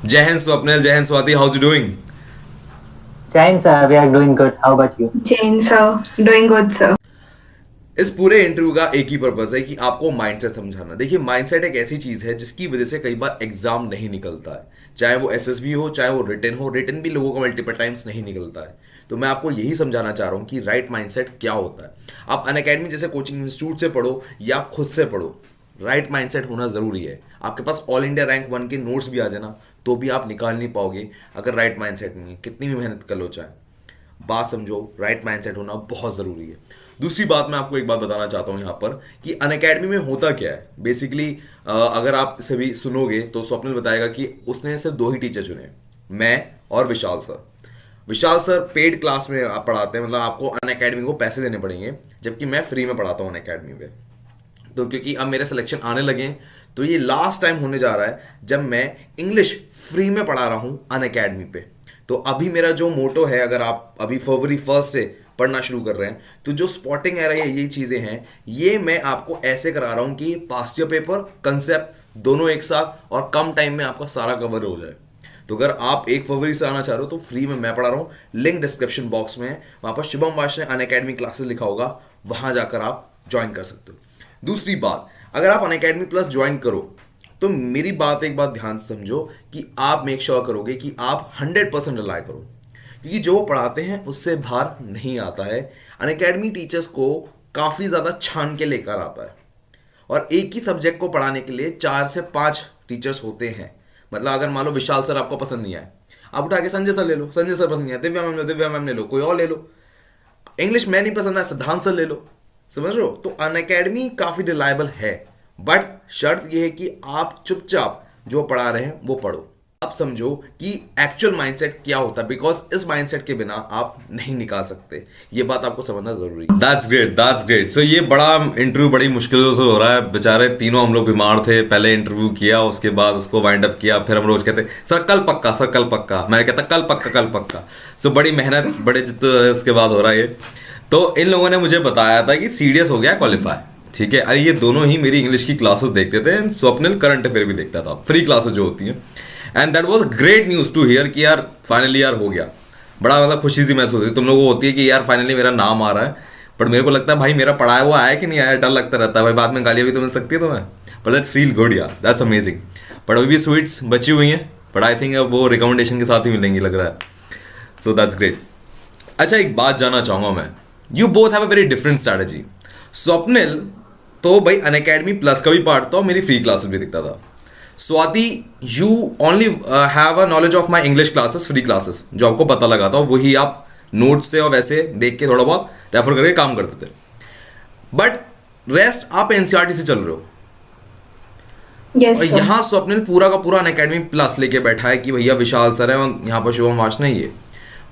जय हिंद स्वप्निल, जय Hind Swati, how you doing? Jain sir, we are doing good. How about you? Jane sir, doing good sir. इस पूरे interview का एक ही पर्पस है कि आपको माइंडसेट समझाना। देखिए, माइंडसेट एक ऐसी चीज है जिसकी वजह से कई बार एग्जाम नहीं निकलता है, चाहे वो एसएसबी हो, चाहे वो रिटन हो। रिटन भी लोगों का मल्टीपल टाइम्स नहीं निकलता है। तो मैं आपको यही समझाना चाह रहा हूँ कि राइट माइंडसेट क्या होता है। आप अनअकैडमी जैसे कोचिंग इंस्टीट्यूट से पढ़ो या खुद से पढ़ो, राइट माइंडसेट होना जरूरी है। आपके पास ऑल इंडिया रैंक 1 के नोट्स भी आ जाए ना, तो भी आप निकाल नहीं पाओगे अगर राइट माइंडसेट नहीं है, कितनी भी मेहनत कर लो। चाहे बात समझो, राइट माइंडसेट होना बहुत ज़रूरी है। दूसरी बात, मैं आपको एक बात बताना चाहता हूँ यहाँ पर कि अनअकैडमी में होता क्या है बेसिकली। अगर आप इसे भी सुनोगे तो स्वप्निल बताएगा कि उसने सिर्फ 2 ही टीचर चुने, मैं और विशाल सर। विशाल सर पेड क्लास में आप पढ़ाते हैं, मतलब आपको अनअकैडमी को पैसे देने पड़ेंगे, जबकि मैं फ्री में पढ़ाता हूँ अनअकैडमी में। तो क्योंकि अब मेरे सिलेक्शन आने लगे हैं, तो ये लास्ट टाइम होने जा रहा है जब मैं इंग्लिश फ्री में पढ़ा रहा हूँ अनअकैडमी पे। तो अभी मेरा जो मोटो है, अगर आप अभी फरवरी 1 से पढ़ना शुरू कर रहे हैं, तो जो स्पॉटिंग एरर है, ये चीज़ें हैं, ये मैं आपको ऐसे करा रहा हूँ कि पास्ट ईयर पेपर कंसेप्ट दोनों एक साथ और कम टाइम में आपका सारा कवर हो जाए। तो अगर आप 1 फरवरी से आना चाह रहे हो तो फ्री में मैं पढ़ा रहा हूँ। लिंक डिस्क्रिप्शन बॉक्स में है, वहाँ पर शुभम वाशने अनअकैडमी क्लासेस लिखा होगा, वहाँ जाकर आप ज्वाइन कर सकते हो। दूसरी बात, अगर आप अनअकैडमी प्लस ज्वाइन करो तो मेरी बात एक बात ध्यान से समझो कि आप मेक श्योर करोगे कि आप 100% रिलाय करो, क्योंकि जो वो पढ़ाते हैं उससे बाहर नहीं आता है। अनअकैडमी टीचर्स को काफ़ी ज़्यादा छान के लेकर आता है, और एक ही सब्जेक्ट को पढ़ाने के लिए 4 से 5 टीचर्स होते हैं। मतलब अगर मान लो विशाल सर आपको पसंद नहीं आए, आप उठा के संजय सर ले लो। संजय सर पसंद नहीं आए, दिव्या मैम ले लो, कोई और ले लो। इंग्लिश में नहीं पसंद है, सिद्धांत सर ले लो। समझ रहे हो? तो अनअकैडमी काफ़ी रिलायबल है, बट शर्त यह है कि आप चुपचाप जो पढ़ा रहे हैं वो पढ़ो। अब समझो कि एक्चुअल माइंडसेट क्या होता है, बिकॉज इस माइंडसेट के बिना आप नहीं निकाल सकते। ये बात आपको समझना जरूरी है। That's great, that's great. So ये बड़ा इंटरव्यू बड़ी मुश्किलों से हो रहा है। बेचारे तीनों हम लोग बीमार थे, पहले इंटरव्यू किया, उसके बाद उसको वाइंड अप किया, फिर हम रोज कहते सर कल पक्का, सर कल पक्का, मैं कहता कल पक्का, कल पक्का। सो बड़ी मेहनत, बड़े इसके बाद हो रहा है ये। तो इन लोगों ने मुझे बताया था कि सीडीएस हो गया क्वालिफाई, ठीक है। अरे ये दोनों ही मेरी इंग्लिश की क्लासेस देखते थे, स्वप्निल करंट अफेयर भी देखता था, फ्री क्लासेस जो होती हैं। And that was great news to hear कि यार फाइनली यार हो गया। बड़ा मतलब खुशी सी महसूस होती है। तुम लोगों को होती है कि यार फाइनली मेरा नाम आ रहा है, पर मेरे को लगता है भाई मेरा पढ़ाया हुआ आया कि नहीं आया, डर लगता रहता है भाई, बाद में गालियाँ भी तो मिल सकती है तुम्हें। पर दैट्स फील गुड यार, दैट्स अमेजिंग। पर अभी भी स्वीट्स बची हुई हैं, बट आई थिंक अब वो रिकमेंडेशन के साथ ही मिलेंगी लग रहा है। So that's great. अच्छा, एक बात जानना चाहूँगा मैं, you both have a very different strategy. Swapnil तो भाई अनअकैडमी प्लस का भी पार्ट था और मेरी फ्री क्लासेस भी दिखता था। Swati, you only have a knowledge of my English classes, free classes जो आपको पता लगा था वही आप नोट्स से और वैसे देख के थोड़ा बहुत रेफर करके काम करते थे, बट रेस्ट आप एनसीईआरटी से चल रहे हो। Yes और sir. यहाँ स्वप्निल पूरा का पूरा अनअकैडमी प्लस लेके बैठा है कि भैया विशाल सर है और यहाँ पर शुभम वाशने ही है।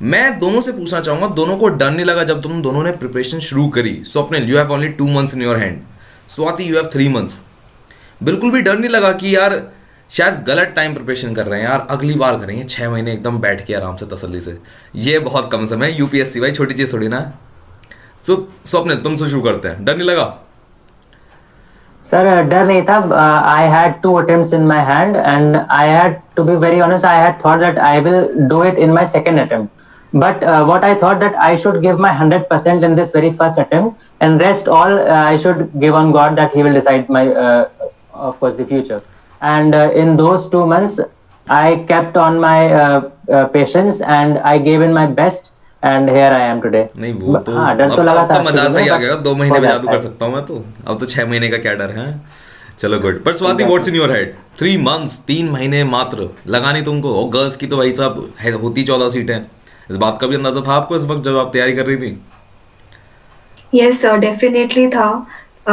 मैं दोनों से पूछना चाहूंगा, दोनों को डर नहीं लगा जब तुम दोनों ने प्रिपरेशन शुरू करी? Swapnil, you have only 2 months in your hand, Swati you have 3 months। बिल्कुल भी डर नहीं लगा कि यार शायद गलत टाइम प्रिपरेशन कर रहे हैं, यार अगली बार करेंगे 6 महीने एकदम बैठ के आराम से तसल्ली से, ये बहुत कम समय है, यूपीएससी भाई छोटी चीज़ थोड़ी ना। सो स्वप्निल तुमसे शुरू करते हैं, डर नहीं लगा? Sir, डर नहीं था. I had 2 attempts in my hand, and I had to be very honest. I had thought that I will do it in my second attempt. But what I thought that I should give my 100% in this very first attempt, and rest all I should give on God that He will decide my, of course, the future. And in those 2 months, I kept on my patience, and I gave in my best. And here I am today. नहीं वो तो हाँ, डर अब तो लगा अब था तो मजा शुरू सही में, आ but गया, 2 महीने हो में जादू जाता कर है. सकता हूँ मैं तो। अब तो 6 महीने का क्या डर है। चलो गुड। पर Swati, what's in your head? 3 months, 3 महीने मात्र लगानी तुमको, और गर्ल्स की तो भाई साहब होती 14 सीटें। इस बात का भी अंदाजा था आपको इस वक्त जब आप तैयारी कर रही थी? Yes sir, डेफिनेटली था।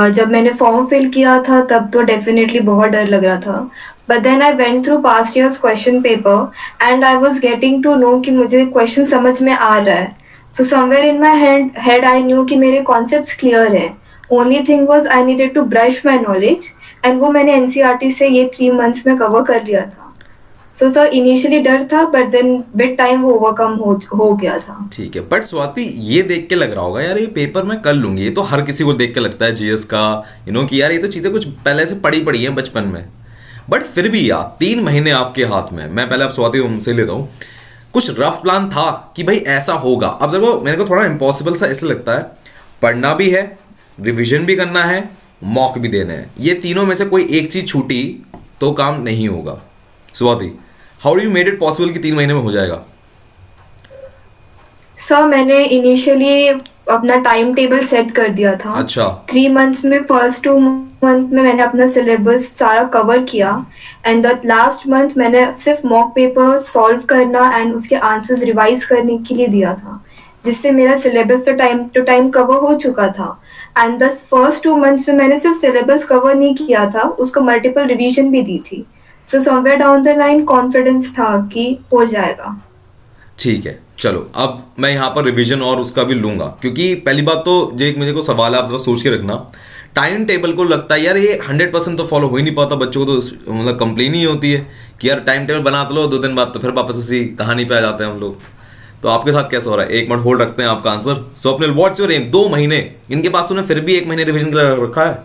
जब मैंने फॉर्म फिल किया था तब तो डेफिनेटली बहुत डर लग रहा था, but then I went through past years question paper and I was getting to know कि मुझे क्वेश्चन समझ में आ रहा है। So somewhere in my head I knew कि मेरे कॉन्सेप्ट्स क्लियर हैं। Only thing was I needed to brush my knowledge, and वो मैंने एनसीईआरटी से ये 3 months में कवर कर लिया था। सो सर इनिशियली डर था, बट देन विद टाइम वो ओवरकम हो गया था। ठीक है, बट स्वाति ये देख के लग रहा होगा यार ये पेपर मैं कर लूंगी, ये तो हर किसी को देख के लगता है जीएस का, कि यार ये तो चीज़ें कुछ पहले से पड़ी पड़ी हैं बचपन में। बट फिर भी यार 3 महीने आपके हाथ में, मैं पहले आप स्वाति उनसे लेता हूँ, कुछ रफ प्लान था कि भाई ऐसा होगा? अब देखो मेरे को थोड़ा इम्पॉसिबल सा इसलिए लगता है, पढ़ना भी है, रिविजन भी करना है, मॉक भी देने हैं, ये तीनों में से कोई एक चीज छूटी तो काम नहीं होगा। Swati, how do you made it possible कि 3 महीने में हो जाएगा? सर मैंने इनिशियली अपना टाइम टेबल सेट कर दिया था। अच्छा। 3 मंथ्स में फर्स्ट 2 मंथ में मैंने अपना सिलेबस सारा कवर किया, एंड द लास्ट मंथ मैंने सिर्फ मॉक पेपर सॉल्व करना एंड उसके आंसर्स रिवाइज करने के लिए दिया था, जिससे मेरा सिलेबस तो टाइम टू टाइम कवर हो चुका था। एंड द फर्स्ट 2 मंथ्स में मैंने सिर्फ सिलेबस कवर नहीं किया था, उसको मल्टीपल रिवीजन भी दी थी। So somewhere down the line confidence था कि हो जाएगा। ठीक है, चलो अब मैं यहाँ पर रिवीजन और उसका भी लूंगा, क्योंकि पहली बात तो जो एक मेरे को सवाल है, आप जरा सोच के रखना। टाइम टेबल को लगता है यार ये 100% तो फॉलो हो ही नहीं पाता, बच्चों को तो मतलब कंप्लेन ही होती है कि यार टाइम टेबल बना तो लो, 2 दिन बाद तो फिर वापस उसी कहानी पे आ जाते हैं हम लोग। तो आपके साथ कैसा हो रहा है? 1 मिनट होल्ड रखते हैं आपका answer. Swapnil, what's your aim? 2 महीने इनके पास, तूने फिर भी 1 महीने रिवीजन के लिए रखा है।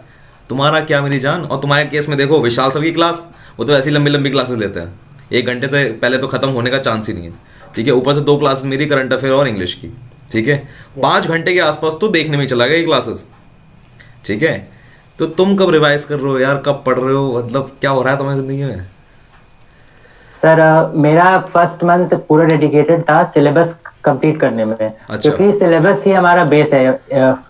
तुम्हारा क्या मेरी जान। और तुम्हारे केस में देखो, विशाल सर की क्लास, वो तो ऐसी लंबी लंबी क्लासेस लेते हैं, 1 घंटे से पहले तो खत्म होने का चांस ही नहीं है। ठीक है, ऊपर से 2 क्लासेस मेरी करंट अफेयर और इंग्लिश की। ठीक है, 5 घंटे के आसपास तो देखने में चला गया ये क्लासेस। ठीक है, तो तुम कब रिवाइज कर रहे हो यार, कब पढ़ रहे हो, मतलब क्या हो रहा है तुम्हारी जिंदगी में? सर मेरा फर्स्ट मंथ पूरा डेडिकेटेड था सिलेबस कंप्लीट करने में। अच्छा। क्योंकि सिलेबस ही हमारा बेस है,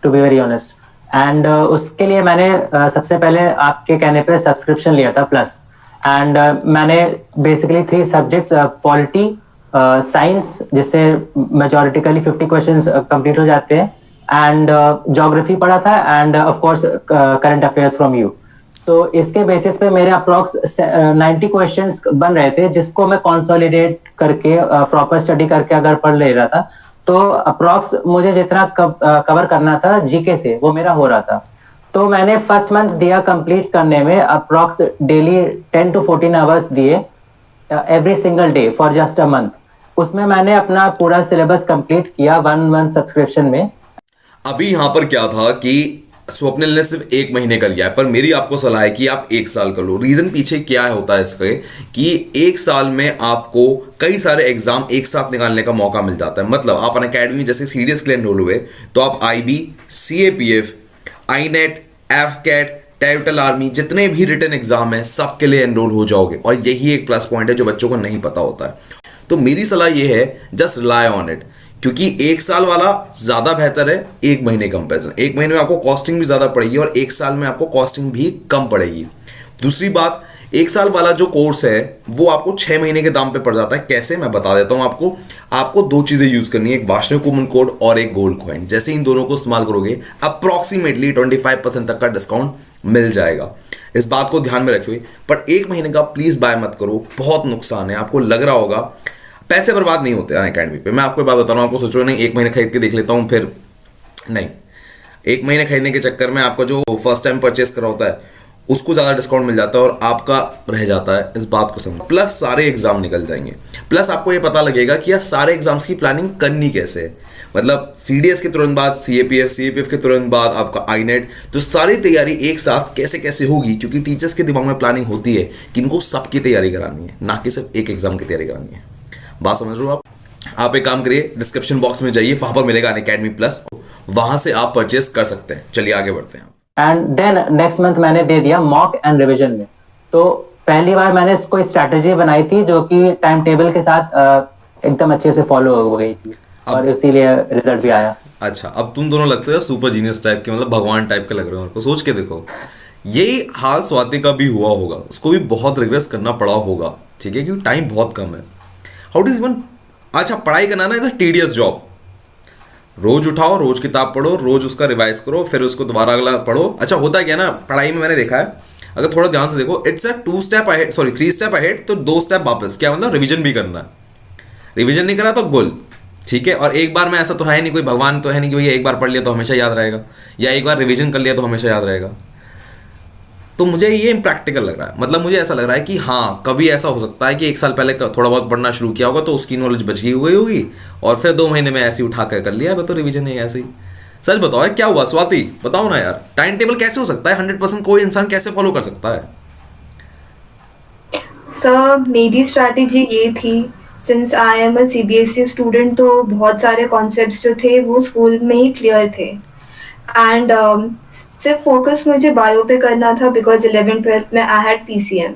to be very honest. And उसके लिए मैंने सबसे पहले आपके कहने पे सब्सक्रिप्शन लिया था प्लस। एंड मैंने बेसिकली 3 सब्जेक्ट्स, पॉलिटी, साइंस, जिससे मेजोरिटिकली 50 क्वेश्चंस कंप्लीट हो जाते हैं, एंड ज्योग्राफी पढ़ा था, and of course current affairs from you. So इसके बेसिस पे मेरे अप्रोक्स 90 क्वेश्चंस बन रहे थे, जिसको मैं कंसोलिडेट करके प्रॉपर स्टडी करके अगर पढ़ ले रहा था, तो अप्रोक्स मुझे जितना कवर करना था जीके से वो मेरा हो रहा था। तो मैंने फर्स्ट मंथ दिया कंप्लीट करने में, अप्रोक्स डेली 10 to 14 आवर्स दिए every single day for just a month. उसमें मैंने अपना पूरा सिलेबस कंप्लीट किया 1 मंथ सब्सक्रिप्शन में। अभी यहाँ पर क्या था कि स्वप्निल ने सिर्फ 1 महीने का लिया है, पर मेरी आपको सलाह है कि आप 1 साल कर लो। रीजन पीछे क्या होता है इसके, कि 1 साल में आपको कई सारे एग्जाम एक साथ निकालने का मौका मिल जाता है। मतलब आप अन अकेडमी जैसे सीडीएस के लिए एनरोल हुए, तो आप आईबी, सीएपीएफ, आईनेट, एफकेट, टेरिटल आर्मी, जितने भी रिटन एग्जाम है सबके लिए एनरोल हो जाओगे। और यही एक प्लस पॉइंट है जो बच्चों को नहीं पता होता है। तो मेरी सलाह ये है, जस्ट रिलाय ऑन इट, क्योंकि 1 साल वाला ज्यादा बेहतर है 1 महीने कंपेरिजन। 1 महीने में आपको कॉस्टिंग भी ज्यादा पड़ेगी और 1 साल में आपको कॉस्टिंग भी कम पड़ेगी। दूसरी बात, 1 साल वाला जो कोर्स है वो आपको 6 महीने के दाम पे पड़ जाता है। कैसे, मैं बता देता हूं आपको। आपको 2 चीजें यूज करनी है, एक वार्षिक कूपन कोड और एक गोल्ड कॉइन। जैसे इन दोनों को इस्तेमाल करोगे, अप्रोक्सीमेटली 25% तक का डिस्काउंट मिल जाएगा। इस बात को ध्यान में रखिए। पर 1 महीने का प्लीज बाय मत करो, बहुत नुकसान है। आपको लग रहा होगा पैसे बर्बाद नहीं होते हैं अकेडमी पे। मैं आपको बात बता रहा हूँ, आपको सोचो नहीं 1 महीने खरीद के देख लेता हूँ, फिर नहीं। 1 महीने खरीदने के चक्कर में आपका जो फर्स्ट टाइम परचेस करा होता है उसको ज़्यादा डिस्काउंट मिल जाता है और आपका रह जाता है। इस बात को समझ, प्लस सारे एग्जाम निकल जाएंगे, प्लस आपको ये पता लगेगा कि यार सारे एग्जाम्स की प्लानिंग करनी कैसे है। मतलब सीडीएस के तुरंत बाद सीएपीएफ, सीएपीएफ के तुरंत बाद आपका आईनेट, तो सारी तैयारी एक साथ कैसे कैसे होगी, क्योंकि टीचर्स के दिमाग में प्लानिंग होती है कि इनको सबकी तैयारी करानी है, ना कि सिर्फ एक एग्जाम की तैयारी करानी है। बात समझ रहे हो आप एक काम करिए, डिस्क्रिप्शन बॉक्स में जाइए, वहां पर मिलेगा अनअकैडमी प्लस, वहां से आप परचेस कर सकते हैं। चलिए आगे बढ़ते हैं। एंड देन नेक्स्ट मंथ मैंने दे दिया मॉक एंड रिवीजन में। तो पहली बार मैंने कोई स्ट्रैटेजी बनाई थी जो कि टाइम टेबल के साथ एकदम अच्छे से फॉलो हो गई थी, और इसीलिए रिजल्ट भी आया। अच्छा, अब तुम दोनों लगते हो सुपर जीनियस टाइप के, मतलब भगवान टाइप के लग रहे हो। आपको सोच के देखो, यही हाल स्वाति का भी हुआ होगा, उसको भी बहुत रिग्रेस करना पड़ा होगा। ठीक है, क्योंकि टाइम बहुत कम है। हाउ डज इवन, अच्छा पढ़ाई करना ना इज अ टीडियस जॉब। रोज उठाओ, रोज किताब पढ़ो, रोज उसका रिवाइज करो, फिर उसको दोबारा अगला पढ़ो। अच्छा होता क्या ना पढ़ाई में, मैंने देखा है, अगर थोड़ा ध्यान से देखो, it's a 2 step ahead, sorry 3 step ahead, तो 2 स्टेप वापस। क्या मतलब, रिवीजन भी करना है, रिवीजन नहीं करा तो गुल। ठीक है, और एक बार में ऐसा तो है नहीं, कोई भगवान तो है नहीं कि भैया एक बार पढ़ लिया तो हमेशा याद रहेगा, या एक बार रिवीजन कर लिया तो हमेशा याद रहेगा। तो मुझे ये इम्प्रैक्टिकल लग रहा है। मतलब मुझे ऐसा लग रहा है कि हाँ, कभी ऐसा हो सकता है कि 1 साल पहले थोड़ा बहुत पढ़ना शुरू किया होगा तो उसकी नॉलेज बची हुई होगी, और फिर 2 महीने में ऐसे उठा कर लिया है, तो रिवीजन है ऐसे ही। सच बताओ है क्या हुआ स्वाति, बताओ ना यार, टाइम टेबल कैसे हो सकता है 100%, कोई इंसान कैसे फॉलो कर सकता है? सर मेरी स्ट्रैटेजी ये थी, since I am a CBSE student, तो बहुत सारे कॉन्सेप्ट्स जो थे वो स्कूल में ही क्लियर थे। एंड सिर्फ फोकस मुझे बायो पे करना था बिकॉज 11th-12th में I had PCM.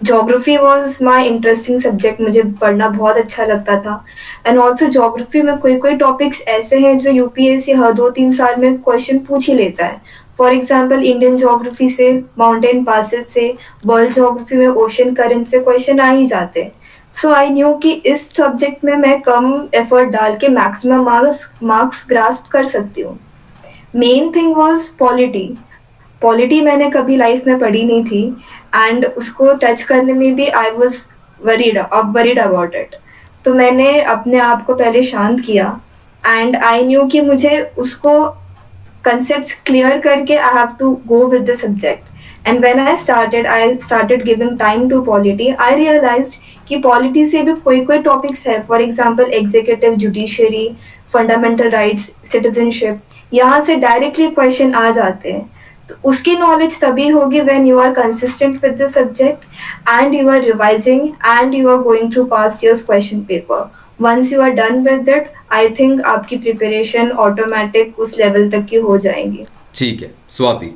Geography was my interesting subject, मुझे पढ़ना बहुत अच्छा लगता था। एंड ऑल्सो ज्योग्राफी में कोई कोई टॉपिक्स ऐसे हैं जो यूपीएससी हर 2-3 साल में क्वेश्चन पूछ ही लेता है। फॉर एग्जाम्पल इंडियन ज्योग्राफी से, माउंटेन पासेस से, वर्ल्ड ज्योग्राफी में ओशन करंट से क्वेश्चन आ ही जाते हैं। सो आई न्यू कि इस सब्जेक्ट में मैं कम एफर्ट डाल के मैक्सिमम मार्क्स ग्रास्प कर सकती हूँ। Main thing was polity. Polity मैंने कभी लाइफ में पढ़ी नहीं थी एंड उसको टच करने में भी I was worried about it. तो मैंने अपने आप को पहले शांत किया एंड आई न्यू कि मुझे उसको concepts clear करके I have to go with the subject. And when I started giving time to polity, I realized कि polity से भी कोई कोई topics है, for example executive, judiciary, fundamental rights, citizenship, यहाँ से directly question आ जाते हैं। तो उसकी knowledge तभी होगी when you are consistent with the subject and you are revising and you are going through past year's question paper. Once you are done with it, I think आपकी preparation automatic उस level तक की हो जाएंगी। ठीक है स्वाति,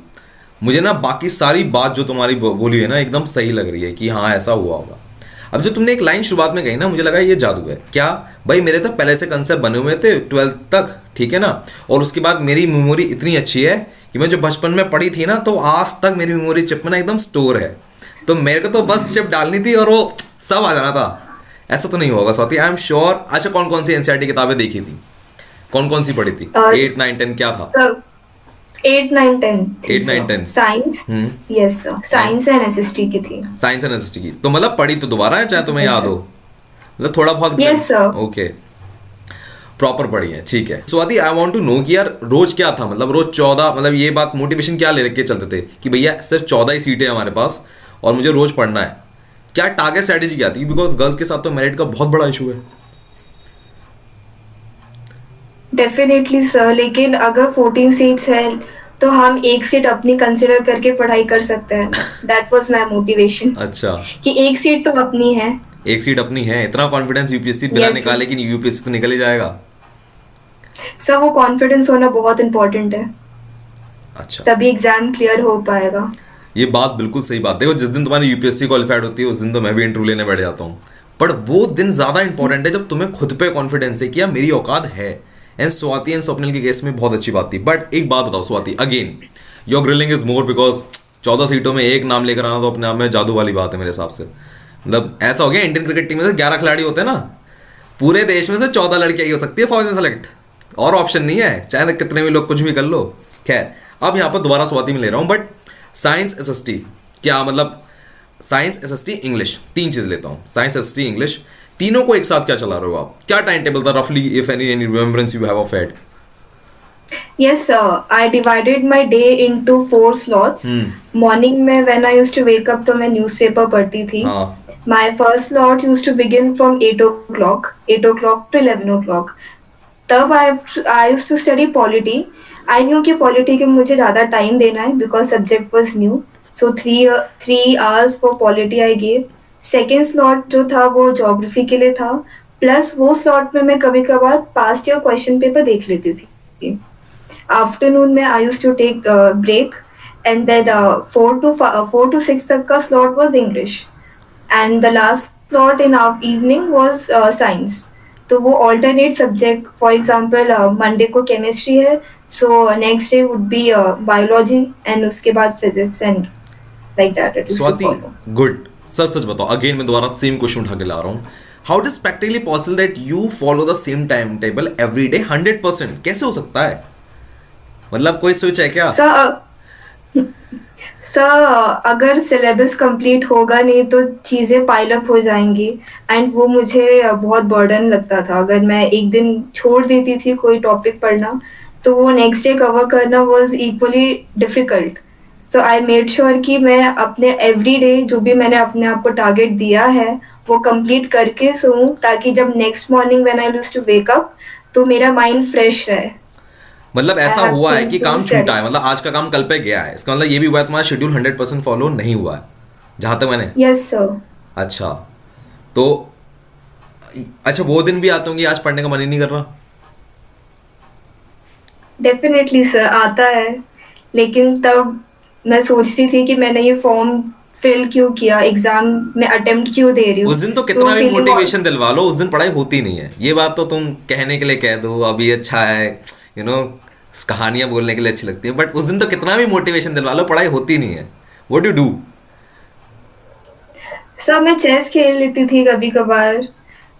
मुझे ना बाकी सारी बात जो तुम्हारी बोली है ना एकदम सही लग रही है कि हाँ ऐसा हुआ होगा। अब जो तुमने एक लाइन शुरुआत में कही ना, मुझे लगा ये जादू है क्या। भाई मेरे तो पहले से कंसेप्ट बने हुए थे 12th तक, ठीक है ना, और उसके बाद मेरी मेमोरी इतनी अच्छी है कि मैं जो बचपन में पढ़ी थी ना, तो आज तक मेरी मेमोरी चिप में ना एकदम स्टोर है। तो मेरे को तो बस चिप डालनी थी और वो सब आ जाना था। ऐसा तो नहीं होगा स्वाति, आई एम श्योर। अच्छा कौन कौन सी एनसीईआरटी किताबें देखी थी, कौन कौन सी पढ़ी थी? 8, 9, 10 क्या था? 8, 9, 10 8, 9, 10 science. Yes sir, science and SST की थी। साइंस एंड एसएसटी की, तो मतलब पढ़ी तो दोबारा है चाहे तुम्हें याद हो, मतलब थोड़ा बहुत? Yes sir. ओके, प्रॉपर पढ़ी है, ठीक है। Swati I want to know कि यार रोज क्या था, मतलब रोज 14, मतलब ये बात मोटिवेशन क्या लेके चलते थे कि भैया सिर्फ 14 ही सीटें हमारे पास और मुझे रोज पढ़ना है? क्या टारगेट स्ट्रेटेजी क्या थी? बिकॉज गर्ल्स के साथ तो मेरिट का बहुत बड़ा इशू है। डेफिनेटली सर, लेकिन अगर 14 सीट्स है तो हम एक सीट अपनी कंसिडर करके पढ़ाई कर सकते हैं। That was my motivation. अच्छा, कि एक सीट तो अपनी है। एक सीट अपनी है, इतना कॉन्फिडेंस यूपीएससी बिना निकाले कि यूपीएससी तो निकल ही जाएगा। सर वो कॉन्फिडेंस होना बहुत इंपॉर्टेंट है। अच्छा, तभी एग्जाम क्लियर हो पाएगा। ये बात बिल्कुल सही बात है। देखो जिस दिन तुम्हारी यूपीएससी क्वालिफाइड होती है उस दिन तो मैं भी इंटरव्यू लेने बैठ जाता हूँ, पर वो दिन ज्यादा इंपॉर्टेंट है जब तुम्हें खुद पे कॉन्फिडेंस है कि यार मेरी औकात है। एंड स्वाति एंड स्वप्निल के केस में बहुत अच्छी बात थी। बट एक बात बताओ Swati, again your grilling is more because 14 सीटों में एक नाम लेकर आना तो अपने आप में जादू वाली बात है मेरे हिसाब से। मतलब ऐसा हो गया इंडियन क्रिकेट टीम में से 11 खिलाड़ी होते हैं ना, पूरे देश में से 14 लड़कियां ही हो सकती है फौज में सेलेक्ट, और ऑप्शन नहीं है, चाहे कितने भी लोग कुछ भी कर लो। खैर अब यहाँ पर दोबारा स्वाति में ले रहा हूँ, बट साइंस एसएसटी क्या, मतलब साइंस एसएसटी इंग्लिश, 3 चीज लेता हूँ, साइंस एसएसटी इंग्लिश, तीनों को एक साथ क्या चला रहे हो आप? क्या टाइम टेबल था रफली, if any remembrance you have of it? Yes, sir. I divided my day into 4 slots. Morning में when I used to wake up तो मैं newspaper पढ़ती थी. My first slot used to begin from 8 o'clock to 11 o'clock. तब I used to study polity. I knew कि polity के मुझे ज़्यादा टाइम देना है because subject was new. So 3 hours for polity I gave. Second slot जो था वो geography के लिए था. Plus वो slot में मैं कभी कभार past year question paper देख लेती थी. आफ्टरनून में I used to take break and then 4 to 6 तक का slot was English and the last slot in evening was science. तो वो alternate subject, for example Monday को केमिस्ट्री है so next day would be biology and उसके बाद physics and like that. Swati good, सच सच बताओ, अगेन मैं दोबारा सेम क्वेश्चन उठा के ला रहा हूँ, how it is practically possible that you follow the same time table every day 100%? कैसे हो सकता है? मतलब कोई स्विच है क्या? सर अगर सिलेबस कंप्लीट होगा नहीं तो चीज़ें पाइल अप हो जाएंगी एंड वो मुझे बहुत बर्डन लगता था। अगर मैं एक दिन छोड़ देती थी कोई टॉपिक पढ़ना तो वो नेक्स्ट डे कवर करना was equally difficult. So I made sure कि मैं अपने एवरी डे जो भी मैंने अपने आप को टारगेट दिया है वो कंप्लीट करके सोऊं ताकि जब next morning when I used to wake up तो मेरा माइंड फ्रेश रहे। मतलब ऐसा हुआ है कि काम छूटा है, मतलब आज का काम कल पे गया है, इसका मतलब ये भी हुआ है तुम्हारा शेड्यूल 100% फॉलो नहीं हुआ है जहां तक मैंने? यस सर, अच्छा, तो अच्छा वो दिन भी आते होंगे आज पढ़ने का मन ही नहीं कर रहा? डेफिनेटली सर आता है, लेकिन तब मैं सोचती थी कि मैंने ये फॉर्म फिल क्यों किया, एग्जाम में अटेम्प्ट क्यों दे रही उस हूँ। दिन तो तो कितना भी फीलिंग, मोटिवेशन दिलवा लो, उस दिन पढ़ाई होती नहीं है। ये बात तो तुम कहने के लिए कह दो अभी अच्छा है, यू नो, कहानियां बोलने के लिए अच्छी लगती है, बट उस दिन तो कितना भी मोटिवेशन दिलवा लो पढ़ाई होती नहीं है। What you do? सब मैं चेस खेल लेती थी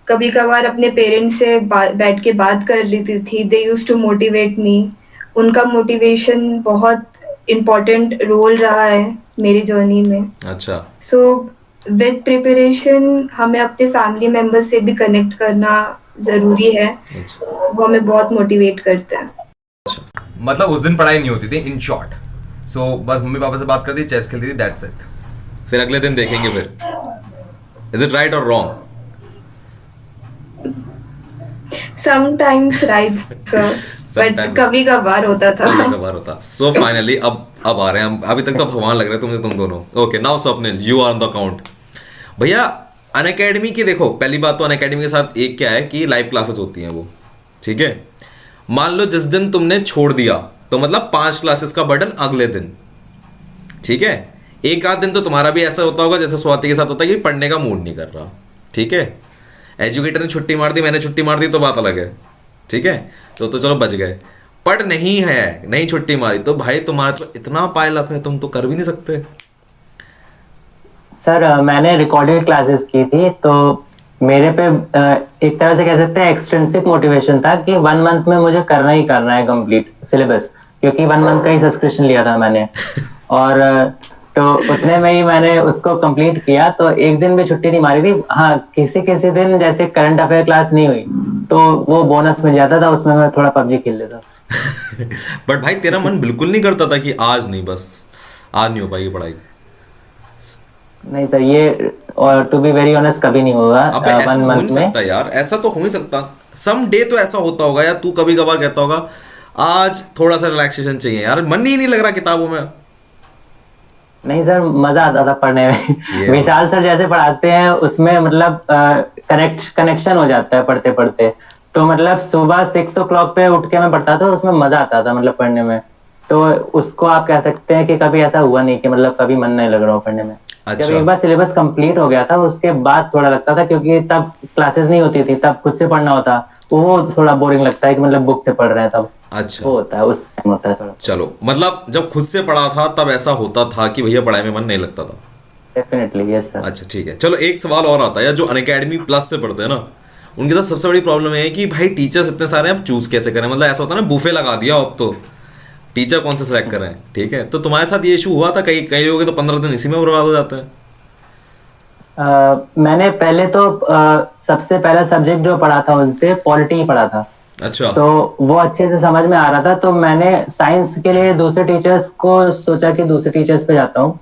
कभी कभार अपने पेरेंट्स से बैठ के बात कर लेती थी। दे यूज टू मोटिवेट मी। उनका मोटिवेशन बहुत इम्पोर्टेंट रोल रहा है मेरी जर्नी में। अच्छा। सो विद प्रिपरेशन हमें अपने फैमिली मेम्बर्स से भी कनेक्ट करना ज़रूरी है। अच्छा, वो हमें बहुत मोटिवेट करते हैं। मतलब उस दिन पढ़ाई नहीं होती थी इन शॉर्ट। सो बस मम्मी पापा से बात करती, चेस खेलती थी, दैट्स इट। फिर अगले दिन देखेंगे फिर इज इट राइट और wrong. Sometimes right sir, but Sometimes. कभी कभार होता था। कभी कभार होता। सो फाइनली अब आ रहे हैं हम। अभी तक तो भगवान लग रहे हैं तुम दोनों। Okay now Swapnil, you are on the count. भैया अनअकैडमी की देखो, पहली बात तो अनअकैडमी के साथ एक क्या है कि लाइव क्लासेस होती हैं वो, ठीक है। मान लो जिस दिन तुमने छोड़ दिया तो मतलब 5 क्लासेस का बर्डन अगले दिन, ठीक है। एक आध दिन तो तुम्हारा भी ऐसा होता होगा जैसे स्वाति के साथ होता है कि पढ़ने का मूड नहीं कर रहा, ठीक है। एजुकेटर ने छुट्टी मार दी, मैंने छुट्टी मार दी तो बात अलग है, ठीक है। तो चलो बच गए। पढ़ नहीं है, नहीं छुट्टी मारी तो भाई तुम्हारा तो इतना पाइल अप है, तुम तो कर भी नहीं सकते। सर मैंने रिकॉर्डेड क्लासेस की थी, तो मेरे पे एक तरह से कह सकते हैं एक्सट्रिंसिक मोटिवेशन था कि 1 मंथ में मुझे करना ही करना है कंप्लीट सिलेबस, क्योंकि 1 मंथ का ही सब्सक्रिप्शन लिया था मैंने। और तो उतने में ही मैंने उसको कंप्लीट किया, तो एक दिन भी छुट्टी नहीं मारी थी। हाँ, किसी किसी दिन जैसे करंट अफेयर क्लास नहीं हुई तो वो बोनस मिल जाता था, उसमें मैं थोड़ा पबजी खेल लेता। बट भाई तेरा मन बिल्कुल नहीं करता था कि आज नहीं, बस आज नहीं हो पाएगी पढ़ाई? नहीं सर, ये और टू बी वेरी ऑनेस्ट कभी नहीं होगा अबे ऐसा 1 हो नहीं मंथ में। सकता यार, ऐसा तो हो नहीं सकता। सम डे तो ऐसा होता होगा, या तू कभी कभार कहता होगा आज थोड़ा सा रिलैक्सेशन चाहिए यार, मन ही नहीं लग रहा किताबों में। नहीं सर, मजा आता था पढ़ने ये में। विशाल सर जैसे पढ़ाते हैं उसमें मतलब कनेक्शन हो जाता है पढ़ते पढ़ते। तो मतलब सुबह 6 o'clock पे उठ के मैं पढ़ता था, उसमें मजा आता था मतलब पढ़ने में। तो उसको आप कह सकते हैं कि कभी ऐसा हुआ नहीं कि मतलब कभी मन नहीं लग रहा हो पढ़ने में। जब अच्छा। एक बार सिलेबस कंप्लीट हो गया था उसके बाद थोड़ा लगता था, क्योंकि तब क्लासेस नहीं होती थी, तब खुद से पढ़ना होता। वो थोड़ा बोरिंग लगता है कि मतलब बुक से पढ़ रहे हैं तब। अच्छा वो होता है, उस टाइम होता है थोड़ा। चलो, मतलब जब खुद से पढ़ा था तब ऐसा होता था कि भैया पढ़ाई में मन नहीं लगता था। Definitely yes sir. अच्छा ठीक है, चलो एक सवाल और आता है। जो अनअकैडमी प्लस से पढ़ते हैं ना, उनके साथ सबसे बड़ी प्रॉब्लम है कि भाई टीचर्स इतने सारे हैं, अब चूज कैसे करें। मतलब ऐसा होता है ना, बुफे लगा दिया अब तो, टीचर कौन से सेलेक्ट करें, ठीक है। तो तुम्हारे साथ ये इशू हुआ था? कई कई लोगों के तो 15 दिन इसी में बर्बाद हो जाते हैं। मैंने पहले तो सबसे पहला सब्जेक्ट जो पढ़ा था उनसे पॉलिटी ही पढ़ा था। अच्छा। तो वो अच्छे से समझ में आ रहा था, तो मैंने साइंस के लिए दूसरे टीचर्स को सोचा कि दूसरे टीचर्स पे जाता हूँ।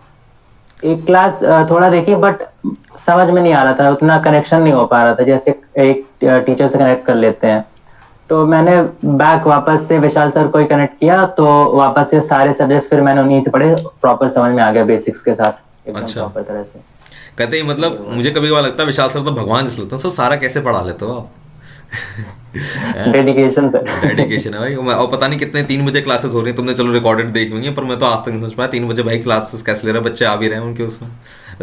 एक क्लास थोड़ा देखी, बट समझ में नहीं आ रहा था, उतना कनेक्शन नहीं हो पा रहा था जैसे एक टीचर से कनेक्ट कर लेते हैं। तो मैंने बैक वापस से विशाल सर को ही कनेक्ट किया, तो वापस से सारे सब्जेक्ट्स फिर मैंने उन्हीं से पढ़े, प्रॉपर समझ में आ गया बेसिक्स के साथ एकदम अच्छा। प्रॉपर तरह से। कहते ही मतलब मुझे कभी कभार लगता है विशाल सर तो भगवान जैसे लगता है। सर सारा कैसे पढ़ा लेते हो आप? Dedication sir. डेडिकेशन है भाई। और पता नहीं कितने 3 बजे क्लासेस हो रही हैं, तुमने चलो रिकॉर्डेड देखी होंगी, पर मैं तो आज तक नहीं समझ पाया 3 बजे भाई क्लासेस कैसे ले रहे हैं बच्चे, आ भी रहे हैं उनके उसमें।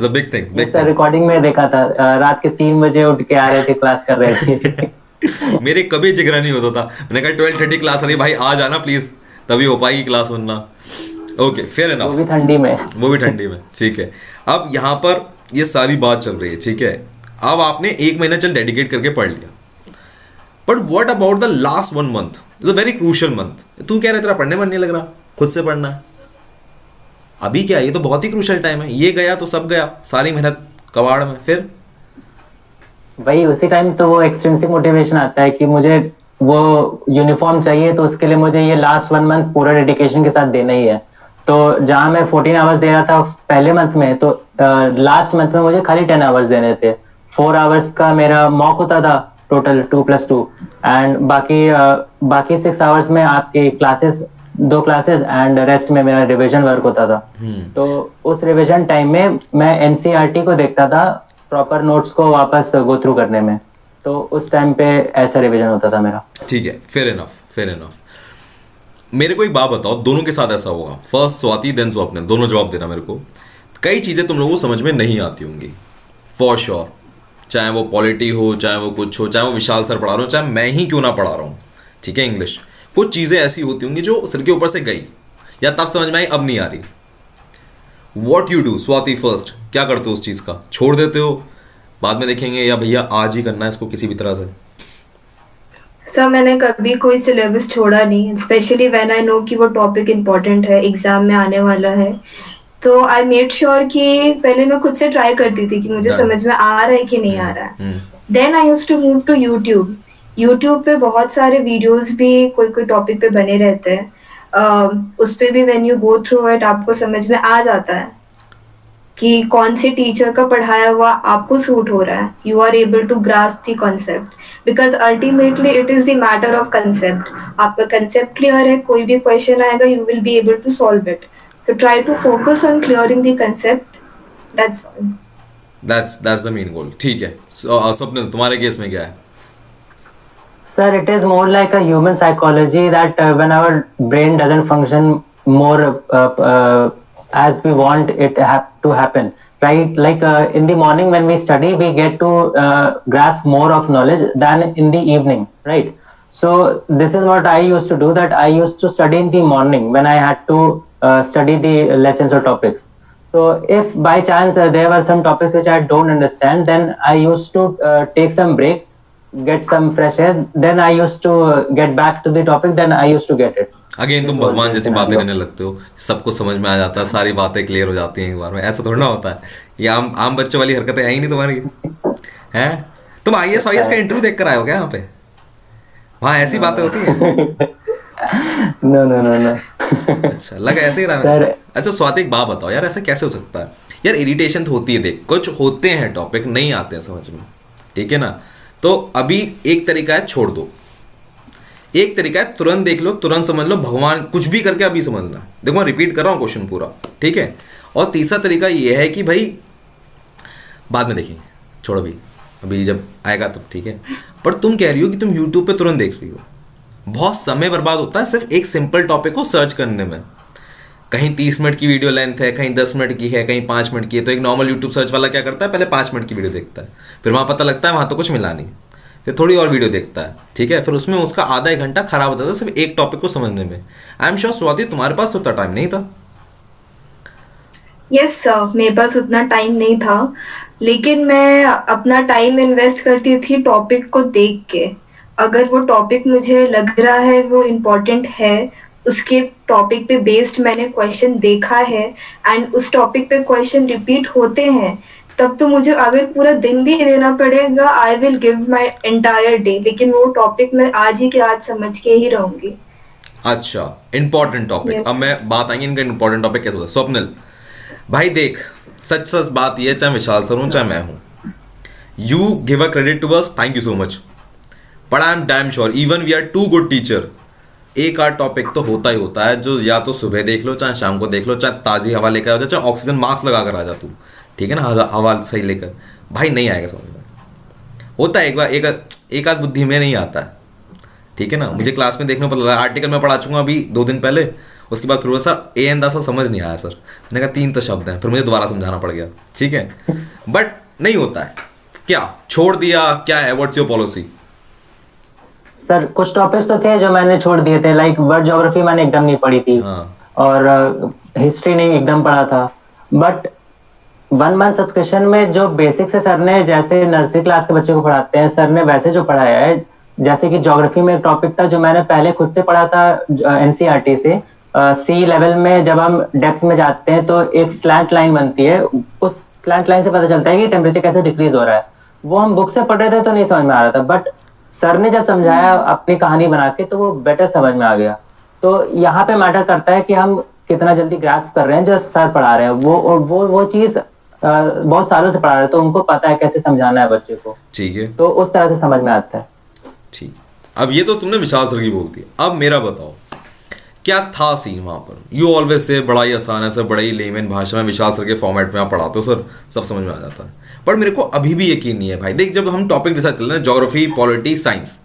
Big thing, big sir recording में देखा था, रात के 3 बजे उठ के आ रहे थे, क्लास कर रहे थे। मेरे कभी जिगरा नहीं होता था। मैंने कहा 12:30 क्लास आ रही भाई, आ जाना प्लीज, तभी हो पाएगी क्लास, वरना ओके फेयर वो इनफ। भी ठंडी में। वो भी ठंडी में, ठीक है। अब यहाँ पर ये सारी बात चल रही है, ठीक है। अब आपने 1 महीना चल डेडिकेट करके पढ़ लिया, but what about the last 1 month? It's a very crucial month. तू कह रहा है तेरा पढ़ने मन नहीं लग रहा, खुद से पढ़ना है, अभी क्या, ये तो बहुत ही क्रूशियल टाइम है। ये गया तो सब गया, सारी मेहनत कबाड़ में। फिर वही उसी टाइम तो वो एक्सट्रिंसिक मोटिवेशन आता है कि मुझे वो यूनिफॉर्म चाहिए, तो उसके लिए मुझे ये लास्ट 1 मंथ पूरा डेडिकेशन के साथ देना ही है। तो जहाँ मैं 14 आवर्स दे रहा था पहले मंथ में, तो लास्ट मंथ में मुझे खाली 10 आवर्स देने थे। 4 आवर्स का मेरा मॉक होता था, टोटल 2+2, एंड बाकी 6 आवर्स में आपके क्लासेस, 2 क्लासेस, एंड रेस्ट में मेरा रिविजन वर्क होता था। तो उस रिविजन टाइम में मैं एनसीईआरटी को देखता था प्रॉपर नोट्स को वापस गो थ्रू करने में। तो उस टाइम पे ऐसा रिवीजन होता था मेरा। ठीक है, फेयर इनफ, फेयर इनफ। मेरे को एक बात बताओ, दोनों के साथ ऐसा होगा, फर्स्ट स्वाति देन स्वप्निल, दोनों जवाब देना मेरे को। कई चीज़ें तुम लोगों को समझ में नहीं आती होंगी फॉर श्योर, चाहे वो पॉलिटी हो, चाहे वो कुछ हो, चाहे वो विशाल सर पढ़ा रहा हो, चाहे मैं ही क्यों ना पढ़ा रहा हूँ, ठीक है, इंग्लिश। कुछ चीज़ें ऐसी होती होंगी जो सिर के ऊपर से गई या तब समझ में आई, अब नहीं आ रही। What you do Swati first, क्या करते हो उस चीज़ का? छोड़ देते हो, बाद में देखेंगे, या भैया आज ही करना है इसको किसी भी तरह से? सर मैंने कभी कोई सिलेबस छोड़ा नहीं, स्पेशली व्हेन आई नो कि वो टॉपिक इम्पोर्टेंट है, एग्जाम में आने वाला है। तो आई मेड श्योर कि पहले मैं खुद से ट्राई करती थी कि मुझे Done. समझ में आ रहा है कि नहीं आ रहा है। Then I used to move to YouTube. YouTube पे बहुत सारे वीडियोस भी कोई कोई टॉपिक पे बने रहते हैं। उस पे भी when you go through it आपको समझ में आ जाता है कि कौन से टीचर का पढ़ाया हुआ आपको सूट हो रहा है। You are able to grasp the concept because ultimately it is the matter of concept. आपका कंसेप्ट क्लियर है, कोई भी क्वेश्चन आएगा you will be able to solve it. So try to focus on clearing the concept, that's all. That's the main goal. ठीक है, स्वप्निल तुम्हारे case में क्या है? Sir, it is more like a human psychology that when our brain doesn't function more as we want it to happen, right? Like in the morning when we study, we get to grasp more of knowledge than in the evening, right? So this is what I used to do, that I used to study in the morning when I had to study the lessons or topics. So if by chance there were some topics which I don't understand, then I used to take some break, get some fresh air, then I used to get back to the topic, then I used to get it. Again तुम भगवान जैसी बातें करने लगते हो, सबको समझ में आ जाता है, सारी बातें क्लियर हो जाती हैं एक बार में। ऐसा थोड़ा ना होता है, ये आम बच्चों वाली हरकतें है ही नहीं तुम्हारी, हैं? तुम IAS का इंटरव्यू देख कर आए हो क्या यहाँ पे? वहाँ ऐसी बातें होती हैं? No. अच्छा, लगा ऐसे ही रहा है। अच्छा स्वाति, एक बात बताओ यार, ऐसा कैसे हो सकता है यार? इरिटेशन तो होती है, देख कुछ होते हैं टॉपिक नहीं आते हैं समझ में, ठीक है ना? तो अभी एक तरीका है छोड़ दो, एक तरीका है तुरंत देख लो, तुरंत समझ लो, भगवान कुछ भी करके अभी समझना। देखो मैं रिपीट कर रहा हूँ क्वेश्चन पूरा, ठीक है? और तीसरा तरीका ये है कि भाई बाद में देखेंगे, छोड़ो अभी जब आएगा तब, ठीक है? पर तुम कह रही हो कि तुम यूट्यूब पे तुरंत देख रही हो, बहुत समय बर्बाद होता है सिर्फ एक सिंपल टॉपिक को सर्च करने में। कहीं 30 मिनट की वीडियो लेंथ है, कहीं 10 मिनट की है, कहीं 5 मिनट की है। तो एक नॉर्मल यूट्यूब सर्च वाला क्या करता है, पहले 5 मिनट की वीडियो देखता है, फिर वहाँ पता लगता है वहाँ तो कुछ मिला नहीं, फिर थोड़ी और वीडियो देखता है, ठीक है? फिर उसमें उसका आधा एक घंटा खराब होता था सिर्फ एक टॉपिक को समझने में। आई एम श्योर स्वाति तुम्हारे पास उतना टाइम नहीं था। यस सर, मेरे पास उतना टाइम नहीं था, लेकिन मैं अपना टाइम इन्वेस्ट करती थी टॉपिक को देख के। अगर वो टॉपिक मुझे लग रहा है वो इम्पोर्टेंट है, उसके टॉपिक पे बेस्ड मैंने क्वेश्चन देखा है एंड उस टॉपिक पे क्वेश्चन रिपीट होते हैं, तब तो मुझे अगर पूरा दिन भी देना पड़ेगा, I will give my entire day, लेकिन वो टॉपिक मैं आज ही के आज समझ के ही रहूंगी। अच्छा, इंपॉर्टेंट टॉपिक। Yes. अब मैं बात आएंगे इनका इंपॉर्टेंट टॉपिक कैसे होता है। स्वप्निल भाई देख, सच बात ये, चाहे विशाल सर हूँ चाहे मैं हूँ, you give a credit to us, thank you so much, but I am damn sure even we are too good teacher, एक आध टॉपिक तो होता ही होता है जो या तो सुबह देख लो, चाहे शाम को देख लो, चाहे ताज़ी हवा लेकर आ जा, चाहे ऑक्सीजन मास्क लगा कर आ जा तू, ठीक है ना, हवा सही लेकर, भाई नहीं आएगा समझ में। होता है एक बार, एक आध बुद्धि में नहीं आता है, ठीक है ना? मुझे क्लास में देखने को पता लगा, आर्टिकल में पढ़ा चुका अभी 2 दिन पहले, उसके बाद फिर वैसा अंदाजा समझ नहीं आया सर, मैंने कहा 3 तो शब्द हैं, फिर मुझे दोबारा समझाना पड़ गया, ठीक है? बट नहीं होता है, क्या छोड़ दिया, क्या है, व्हाट्स योर पॉलिसी? सर कुछ टॉपिक्स तो थे जो मैंने छोड़ दिए थे, लाइक वर्ल्ड ज्योग्राफी मैंने एकदम नहीं पढ़ी थी, और हिस्ट्री नहीं एकदम पढ़ा था। बट 1 मंथ सब्सक्रिप्शन में जो बेसिक से सर ने, जैसे नर्सरी क्लास के बच्चे को पढ़ाते हैं, सर ने वैसे जो पढ़ाया है, जैसे कि ज्योग्राफी में एक टॉपिक था जो मैंने पहले खुद से पढ़ा था NCERT से, सी लेवल में जब हम डेप्थ में जाते हैं तो एक स्लैंट लाइन बनती है, उस स्लैंट लाइन से पता चलता है कि टेम्परेचर कैसे डिक्रीज हो रहा है। वो हम बुक से पढ़ रहे थे तो नहीं समझ में आ रहा था, बट सर ने जब समझाया अपनी कहानी बना के तो वो बेटर समझ में आ गया। तो यहाँ पे मैटर करता है कि हम कितना जल्दी ग्रास्प कर रहे हैं जो सर पढ़ा रहे हैं, वो चीज बहुत सालों से पढ़ा रहे हैं, तो उनको पता है कैसे समझाना है बच्चे को, ठीक है? तो उस तरह से समझ में आता है। ठीक, अब ये तो तुमने विशाल सर की बोल दी, अब मेरा बताओ, क्या था सीन वहाँ पर? यू ऑलवेज से बड़ा ही आसान है सर, बड़ा ही लेमन भाषा में विशाल सर के फॉर्मेट में आप पढ़ाते हो सर, सब समझ में आ जाता है। पर मेरे को अभी भी यकीन नहीं है भाई। देख, जब हम टॉपिक डिसाइड कर रहे हैं, ज्योग्राफी, पॉलिटी, साइंस,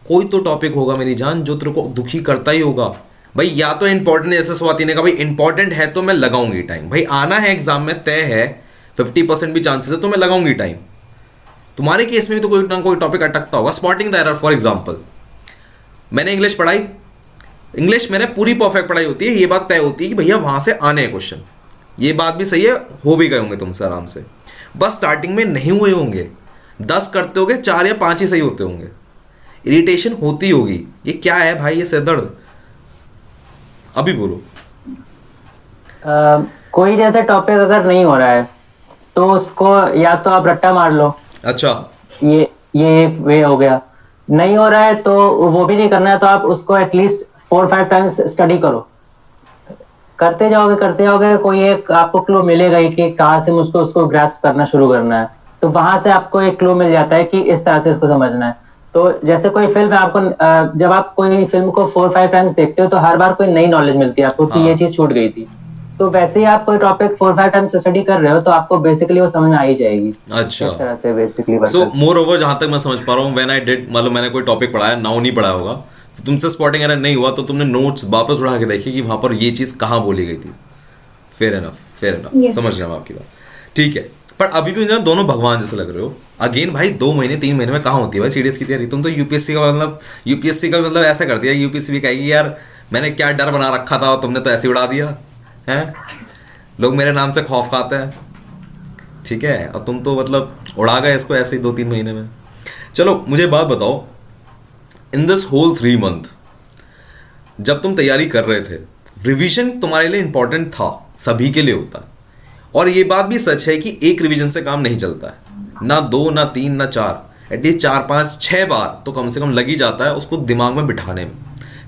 कोई तो टॉपिक होगा मेरी जान जो तेरे को दुखी करता ही होगा भाई। या तो इंपॉर्टेंट, जैसे स्वाति ने कहा भाई इंपॉर्टेंट है तो मैं लगाऊंगी टाइम, भाई आना है एग्जाम में तय है, 50% भी चांसेस है तो मैं लगाऊंगी टाइम। तुम्हारे केस में भी तो कोई ना कोई टॉपिक अटकता होगा। Spotting the error, for example मैंने इंग्लिश पढ़ाई, इंग्लिश मैंने पूरी परफेक्ट पढ़ाई होती है, ये बात तय होती है कि भैया वहां से आने हैं क्वेश्चन, ये बात भी सही है, हो भी गए होंगे तुमसे आराम से, बस स्टार्टिंग में नहीं हुए होंगे, 10 करते होगे 4 या 5 ही सही होते होंगे, इरिटेशन होती होगी। ये क्या है भाई, ये सिरदर्द? अभी बोलो। कोई जैसे टॉपिक अगर नहीं हो रहा है तो उसको या तो आप रट्टा मार लो, अच्छा, ये एक वे हो गया। नहीं हो रहा है तो वो भी नहीं करना है तो आप उसको एटलीस्ट 4-5 टाइम्स स्टडी करो। करते जाओगे कोई एक आपको क्लू मिलेगा ही कि कहाँ से मुझको उसको ग्रास्प करना शुरू करना है, तो वहां से आपको एक क्लू मिल जाता है कि इस तरह से इसको समझना है। तो जैसे कोई फिल्म है, आपको जब आप कोई फिल्म को 4-5 टाइम्स देखते हो तो हर बार कोई नई नॉलेज मिलती है आपको कि ये चीज छूट गई थी। तो वैसे ही आप कोई टॉपिक 4-5 टाइम्स स्टडी कर रहे हो तो आपको बेसिकली वो समझ में आ ही जाएगी। अच्छा, इस तरह से बेसिकली। सो मोर ओवर जहां तक मैं समझ पा रहा हूँ, व्हेन आई डिड, मतलब मैंने कोई टॉपिक पढ़ाया, नाउ नहीं पढ़ाया होगा, तो तुमसे स्पॉटिंग एरर नहीं हुआ तो तुमने नोट्स वापस उठा के देखी कि वहां पर ये चीज कहाँ बोली गई थी। Fair enough, Yes. समझ गया मैं आपकी बात, ठीक है। पर अभी भी ना दोनों भगवान जैसे लग रहे हो। अगेन भाई 2 महीने 3 महीने में कहाँ होती है भाई सीडीएस की तैयारी? तुम तो यूपीएससी का मतलब ऐसा कर दिया, यूपीएससी भी कहेगी यार मैंने क्या डर बना रखा था और तुमने तो ऐसे उड़ा दिया है, लोग मेरे नाम से खौफ खाते हैं, ठीक है, और तुम तो मतलब उड़ा गए इसको ऐसे ही 2-3 महीने में। चलो मुझे बात बताओ, इन दिस होल 3 मंथ जब तुम तैयारी कर रहे थे, रिवीजन तुम्हारे लिए इंपॉर्टेंट था, सभी के लिए होता है, और ये बात भी सच है कि एक रिवीजन से काम नहीं चलता है, ना 2 ना 3 ना 4, एटलीस्ट 4 5 6 बार तो कम से कम लग ही जाता है उसको दिमाग में बिठाने में,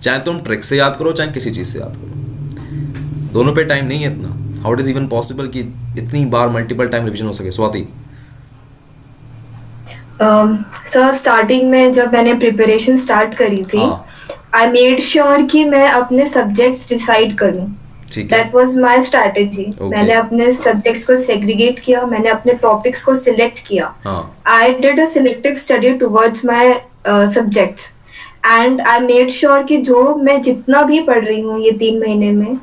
चाहे तुम ट्रिक से याद करो चाहे किसी चीज़ से याद करो, दोनों पे टाइम नहीं है इतना। How it is even possible कि इतनी बार मल्टीपल टाइम रिवीजन हो सके? स्वाति। सर स्टार्टिंग में जब मैंने प्रिपरेशन स्टार्ट करी थी, आई मेड श्योर कि मैं अपने सब्जेक्ट्स डिसाइड करूं। ठीक है, दैट वाज माय स्ट्रैटेजी। मैंने अपने सब्जेक्ट्स को सेग्रीगेट किया, मैंने अपने टॉपिक्स को सिलेक्ट किया। I did a selective study towards my subjects and I made sure कि जो मैं जितना भी पढ़ रही हूँ ये 3 महीने में,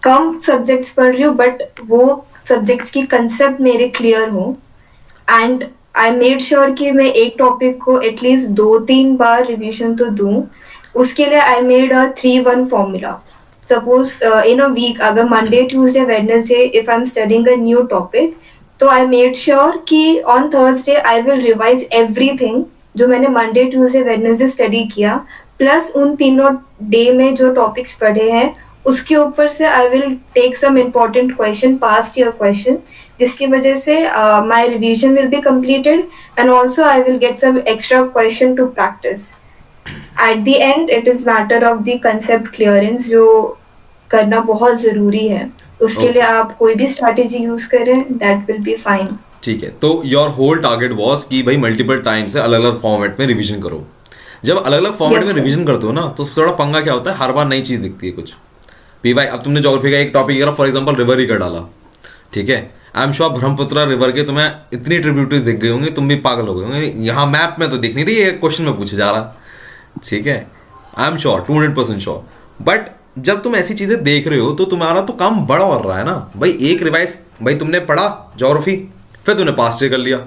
कम सब्जेक्ट्स पढ़ रही हूँ बट वो सब्जेक्ट्स की कंसेप्ट मेरे क्लियर हो। एंड आई मेड श्योर कि मैं एक टॉपिक को एटलीस्ट 2-3 बार रिवीजन तो दूं। उसके लिए I made a 3-1 formula. Suppose in a week, अगर Monday Tuesday Wednesday if I am studying a new topic, तो आई मेड श्योर कि on Thursday I will revise everything जो मैंने मंडे ट्यूसडे वेडनेसडे स्टडी किया, plus उन तीनों day में जो टॉपिक्स पढ़े हैं उसके ऊपर से I will take some important question, past year question, जिसकी वजह से my revision will be completed and also I will get some extra question to practice. At the end it is matter of the concept clearance जो करना बहुत जरूरी है। उसके लिए आप कोई भी स्ट्रैटेजी यूज करें, that will be fine. ठीक है, तो योर होल टारगेट वॉज कि भाई मल्टीपल टाइम से अलग अलग फॉर्मेट में रिवीजन करो। जब अलग अलग फॉर्मेट में रिवीजन करते हो ना तो थोड़ा पंगा क्या होता है, हर बार नई चीज़ दिखती है कुछ। पीवाई, अब तुमने ज्योग्राफी का एक टॉपिक फॉर एग्जांपल रिवर ही कर डाला, ठीक है, I am sure Brahmaputra river के तुम्हें इतनी ट्रिब्यूटरीज दिख गई होंगी, तुम भी पागल हो गए होंगे, यहाँ मैप में तो दिख नहीं रही, ये क्वेश्चन में पूछे जा रहा, ठीक है, I am sure 200% sure. But जब तुम ऐसी चीज़ें देख रहे हो तो तुम्हारा तो काम बड़ा हो रहा है ना भाई। एक रिवाइज, भाई तुमने पढ़ा ज्योग्राफी, फिर तुमने पास्ट ईयर कर लिया,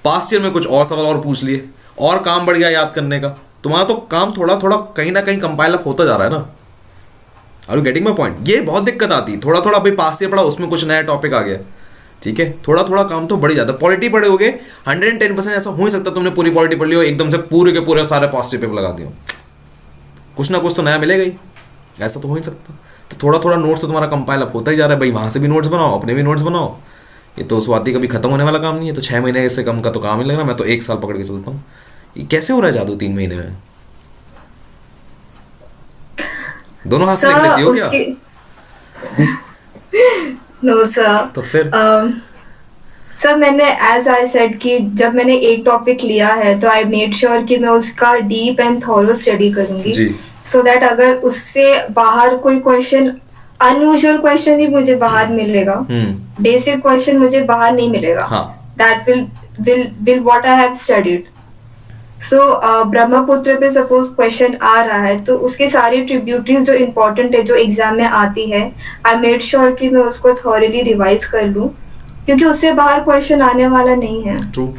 पास्ट ईयर में कुछ और सवाल और पूछ लिए, और काम बढ़ गया याद करने का। तुम्हारा तो काम थोड़ा थोड़ा कहीं ना कहीं कंपाइल अप होता जा रहा है ना। Are you getting my point? ये बहुत दिक्कत आती है, थोड़ा थोड़ा भाई पास्ट ईयर पढ़ा उसमें कुछ नया टॉपिक आ गया, ठीक है, थोड़ा थोड़ा काम तो बढ़ जाता है। पॉलिटी पढ़े होगे 110% ऐसा हो ही सकता तुमने पूरी पॉलिटी पढ़ ली हो, एकदम से पूरे के पूरे सारे पास्ट ईयर पेपर लगा दिए, कुछ ना कुछ तो नया मिलेगा ही, ऐसा तो हो ही सकता। तो थोड़ा थोड़ा नोट्स तो तुम्हारा कंपाइल अप होता ही जा रहा है भाई, वहाँ से भी नोट्स बनाओ, अपने भी नोट्स बनाओ। ये तो स्वाति कभी खत्म होने वाला काम नहीं है, तो 6 महीने से कम का तो काम ही लग रहा है, मैं तो 1 साल पकड़ के चलता हूँ। ये कैसे हो रहा है जादू 3 महीने में? दोनों हाथ से लिख लेती हो क्या? No sir. तो फिर सर मैंने एज आई सेड कि जब मैंने एक टॉपिक लिया है तो आई मेड श्योर कि मैं उसका डीप एंड थॉरो स्टडी करूंगी। सो दैट अगर उससे बाहर कोई क्वेश्चन, अनयूजुअल क्वेश्चन ही मुझे बाहर मिलेगा, बेसिक क्वेश्चन मुझे बाहर नहीं मिलेगा, हाँ that will what I have studied. So Brahmaputra पे सपोज क्वेश्चन आ रहा है तो उसके सारी ट्रिब्यूटरीज जो इम्पोर्टेंट है जो एग्जाम में आती है, आई मेड श्योर कि मैं उसको थॉरली रिवाइज कर लूं, क्योंकि उससे बाहर क्वेश्चन आने वाला नहीं है। ट्रू,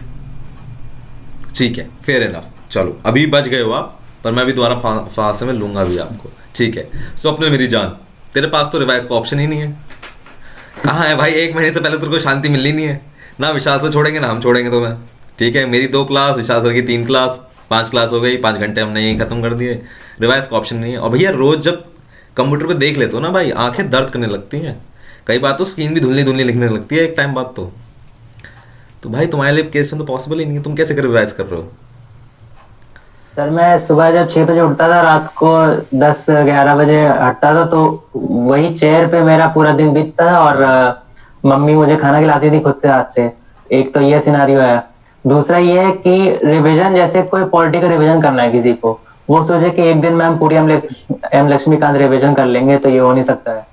ठीक है, फेयर इनफ। चलो अभी बच गए हो आप, पर मैं भी दोबारा फांसे में लूंगा भी आपको, ठीक है। स्वप्न मेरी जान, तेरे पास तो रिवाइज का ऑप्शन ही नहीं है। कहाँ है भाई, 1 महीने से पहले तेरे को शांति मिलनी नहीं है ना, विशाल से छोड़ेंगे ना हम छोड़ेंगे तुम्हें, ठीक है। मेरी 2 क्लास, विशाल सर की 3 क्लास, 5 क्लास हो गई, 5 घंटे हमने यही खत्म कर दिए। रिवाइज का ऑप्शन नहीं है। और भैया रोज जब कंप्यूटर पे देख लेते हो ना भाई, आंखें दर्द करने लगती हैं, कई बार तो स्क्रीन भी धुलनी धुलनी लिखने लगती है एक टाइम बाद। तो भाई तुम्हारे लिए केस में तो पॉसिबल ही नहीं है, तुम कैसे कर रिवाइज कर रहे हो? सर मैं सुबह जब 6 बजे उठता था, रात को 10-11 बजे हटता था, तो वही चेयर पे मेरा पूरा दिन बीतता था, और मम्मी मुझे खाना खिलाती थी खुद के हाथ से। एक तो ये सिनारियो है। दूसरा ये है कि रिवीजन, जैसे कोई पॉलिटिकल रिवीजन करना है किसी को, वो सोचे कि एक दिन में हम पूरी एम लक्ष्मीकांत रिवीजन कर लेंगे, तो ये हो नहीं सकता है।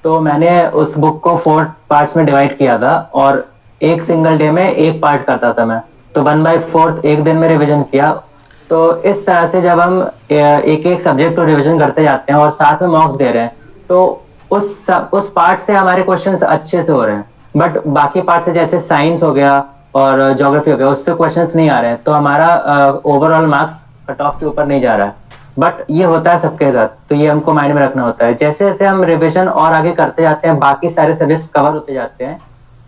तो मैंने उस बुक को 4 पार्ट्स में डिवाइड किया था, और एक सिंगल डे में एक पार्ट करता था मैं, तो 1/4 एक दिन में रिवीजन किया। तो इस तरह से जब हम एक एक सब्जेक्ट को रिवीजन करते जाते हैं और साथ में मॉक्स दे रहे हैं, तो उस पार्ट से हमारे क्वेश्चंस अच्छे से हो रहे हैं। बट बाकी पार्ट से, जैसे साइंस हो गया और ज्योग्राफी हो गया, उससे क्वेश्चंस नहीं आ रहे हैं, तो हमारा ओवरऑल मार्क्स कट ऑफ के ऊपर नहीं जा रहा है। बट ये होता है सबके साथ, तो ये हमको माइंड में रखना होता है। जैसे जैसे हम रिविजन और आगे करते जाते हैं, बाकी सारे सब्जेक्ट्स कवर होते जाते हैं,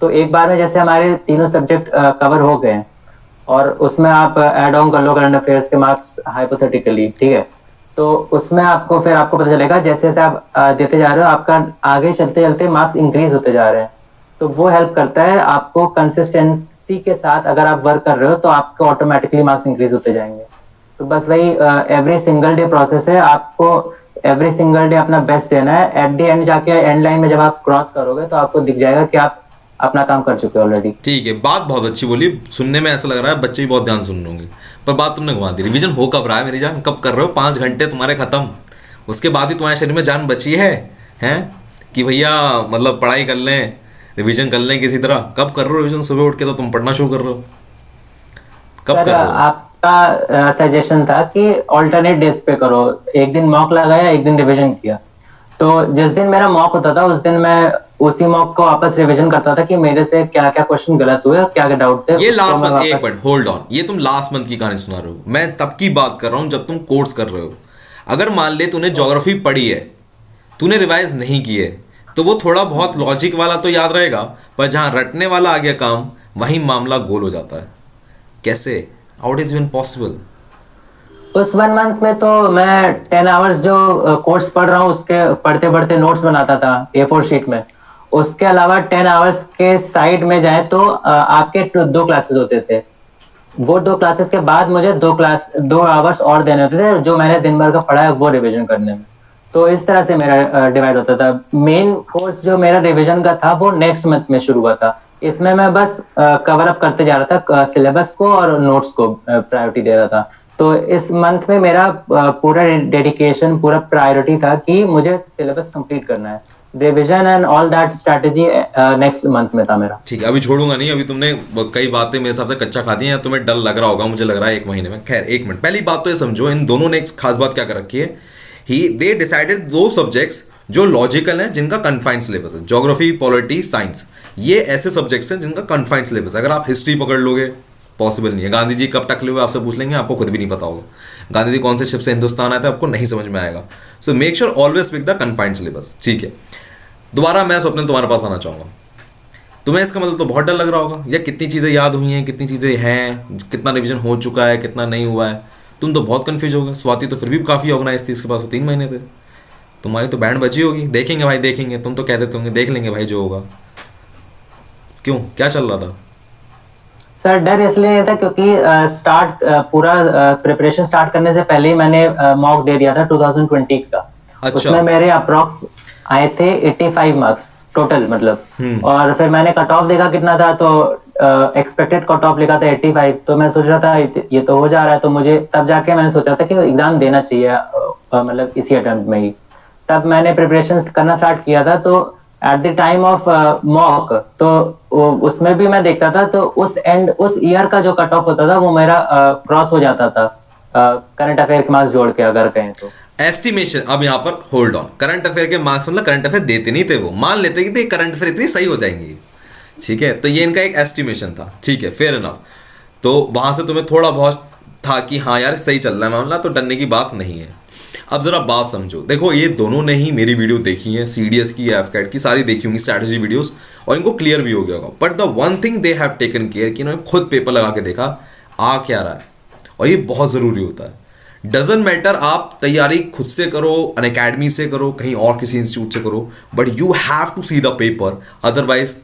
तो एक बार में जैसे हमारे तीनों सब्जेक्ट कवर हो गए, और उसमें आप ऐड ऑन कर लो करंट अफेयर्स के मार्क्स हाइपोथेटिकली, ठीक है। तो उसमें आपको पता चलेगा, जैसे जैसे आप देते जा रहे हो, आपका आगे चलते चलते मार्क्स इंक्रीज होते जा रहे हैं। तो वो हेल्प करता है आपको। कंसिस्टेंसी के साथ अगर आप वर्क कर रहे हो, तो आपके ऑटोमेटिकली मार्क्स इंक्रीज होते जाएंगे। तो बस वही एवरी सिंगल डे प्रोसेस है। आपको एवरी सिंगल डे अपना बेस्ट देना है। एट द एंड जाके एंड लाइन में जब आप क्रॉस करोगे, तो आपको दिख जाएगा कि आप अपना काम कर चुके हो ऑलरेडी। ठीक है, बात बहुत अच्छी बोली, सुनने में ऐसा लग रहा है बच्चे भी बहुत ध्यान सुन होंगे, पर बात तुमने घुमा दी। रिवीजन हो कब रहा है मेरी जान, कब कर रहे हो? 5 घंटे तुम्हारे खत्म, उसके बाद भी तुम्हारे शरीर में जान बची है हैं कि भैया मतलब पढ़ाई कर लें, रिवीजन कर लें किसी तरह? कब कर रहे हो रिवीजन? सुबह उठ के तो तुम पढ़ना शुरू कर रहे हो, कब सर कर रहे हो? आपका सजेशन था कि ऑल्टरनेट डेज पे करो, एक दिन मॉक लगाया, एक दिन रिवीजन किया। तो जिस दिन मेरा मॉक होता था, उस दिन मैं उसी मॉक को वापस रिवीजन करता था कि मेरे से क्या क्या क्वेश्चन गलत हुए, क्या क्या डाउट थे। ये लास्ट मंथ, एक मिनट होल्ड ऑन, ये तुम लास्ट मंथ की कहानी सुना रहे हो। मैं तब की बात कर रहा हूं जब तुम कोर्स कर रहे हो। अगर मान ले तूने ज्योग्राफी पढ़ी है, तूने रिवाइज नहीं की है, तो वो थोड़ा बहुत लॉजिक वाला तो याद रहेगा, पर जहां रटने वाला आ गया काम, वहीं मामला गोल हो जाता है। कैसे? How it is even possible? उस 1 मंथ में तो मैं 10 आवर्स जो कोर्स पढ़ रहा हूँ, उसके पढ़ते पढ़ते नोट्स बनाता था A4 शीट में। उसके अलावा 10 आवर्स के साइड में जाए तो आपके 2 क्लासेस होते थे। वो 2 क्लासेस के बाद मुझे 2 आवर्स और देने होते थे, जो मैंने दिन भर का पढ़ा है वो रिवीजन करने में। तो इस तरह से मेरा डिवाइड होता था। मेन कोर्स जो मेरा रिवीजन का था, वो नेक्स्ट मंथ में शुरू हुआ था। इसमें मैं बस कवर अप करते जा रहा था सिलेबस को और नोट्स को प्रायोरिटी दे रहा था। तो इस मंथ में मेरा पूरा डेडिकेशन, पूरा प्रायोरिटी था कि मुझे सिलेबस कंप्लीट करना है। Revision and all that strategy next month में था मेरा। ठीक है, अभी छोड़ूंगा नहीं। अभी तुमने कई बातें मेरे हिसाब से कच्चा खा दी हैं, तुम्हें डर लग रहा होगा, मुझे लग रहा है 1 महीने में। खैर 1 मिनट, पहली बात तो ये समझो, इन दोनों ने एक खास बात क्या कर रखी है, दे डिसाइडेड 2 सब्जेक्ट्स जो लॉजिकल हैं, जिनका कन्फाइंड सिलेबस है। ज्योग्राफी, पॉलिटी, साइंस, ये ऐसे सब्जेक्ट्स हैं जिनका कन्फाइंड सिलेबस है। अगर आप हिस्ट्री पकड़ लोगे, पॉसिबल नहीं है। गांधी जी कब टकले हुए आपसे पूछ लेंगे, आपको खुद भी नहीं पता होगा। गांधी जी कौन से शिप से हिंदुस्तान आए थे, आपको नहीं समझ में आएगा। So make sure always pick the confined syllabus, ठीक है। दोबारा मैं स्वप्न तुम्हारे पास आना चाहूँगा। तुम्हें इसका मतलब तो बहुत डर लग रहा होगा, या कितनी चीज़ें याद हुई हैं, कितनी चीज़ें हैं, कितना रिवीजन हो चुका है, कितना नहीं हुआ है। तुम तो बहुत कन्फ्यूज हो गए। स्वाति तो फिर भी काफ़ी ऑर्गेनाइज थी, इसके पास तो 3 महीने थे। तुम्हारी तो बैंड बची होगी। देखेंगे भाई देखेंगे, तुम तो कह देते होंगे देख लेंगे भाई जो होगा। क्यों, क्या चल रहा था? सर डर इसलिए नहीं था क्योंकि पूरा प्रिपरेशन स्टार्ट करने से पहले ही मैंने मॉक दे दिया था 2020 का। अच्छा। उसमें मेरे अप्रॉक्स आए थे 85 मार्क्स टोटल, मतलब। और फिर मैंने कट ऑफ देखा कितना था, तो एक्सपेक्टेड कट ऑफ लिखा था 85। तो मैं सोच रहा था ये तो हो जा रहा है, तो मुझे तब जाके मैंने सोचा था कि एग्जाम देना चाहिए मतलब इसी अटेम्प्ट में ही। तब मैंने प्रिपरेशन करना स्टार्ट किया था, तो at the time of mock तो उसमें भी मैं देखता था, तो उस ईयर का जो कट ऑफ होता था वो मेरा क्रॉस हो जाता था करंट अफेयर के मार्क्स जोड़ के अगर कहें तो। एस्टिमेशन, अब यहाँ पर होल्ड ऑन, करंट अफेयर के मार्क्स मतलब करंट अफेयर देते नहीं थे, वो मान लेते कि करंट अफेयर इतनी सही हो जाएंगी, ठीक है, तो ये इनका एक एस्टिमेशन था, ठीक है, फेयर इनफ। तो वहां से तुम्हें थोड़ा बहुत था कि हाँ यार सही चल रहा है मामला, तो डरने की बात नहीं है। अब जरा बात समझो, देखो ये दोनों ने ही मेरी वीडियो देखी है, सीडीएस की, एफकैट की, सारी देखी होंगी स्ट्रैटेजी वीडियोस, और इनको क्लियर भी हो गया होगा। But the one thing they have taken care कि इन्होंने खुद पेपर लगा के देखा आ क्या रहा है, और ये बहुत ज़रूरी होता है। डजेंट मैटर आप तैयारी खुद से करो, अन अकेडमी से करो, कहीं और किसी इंस्टीट्यूट से करो, but you have to see the paper, otherwise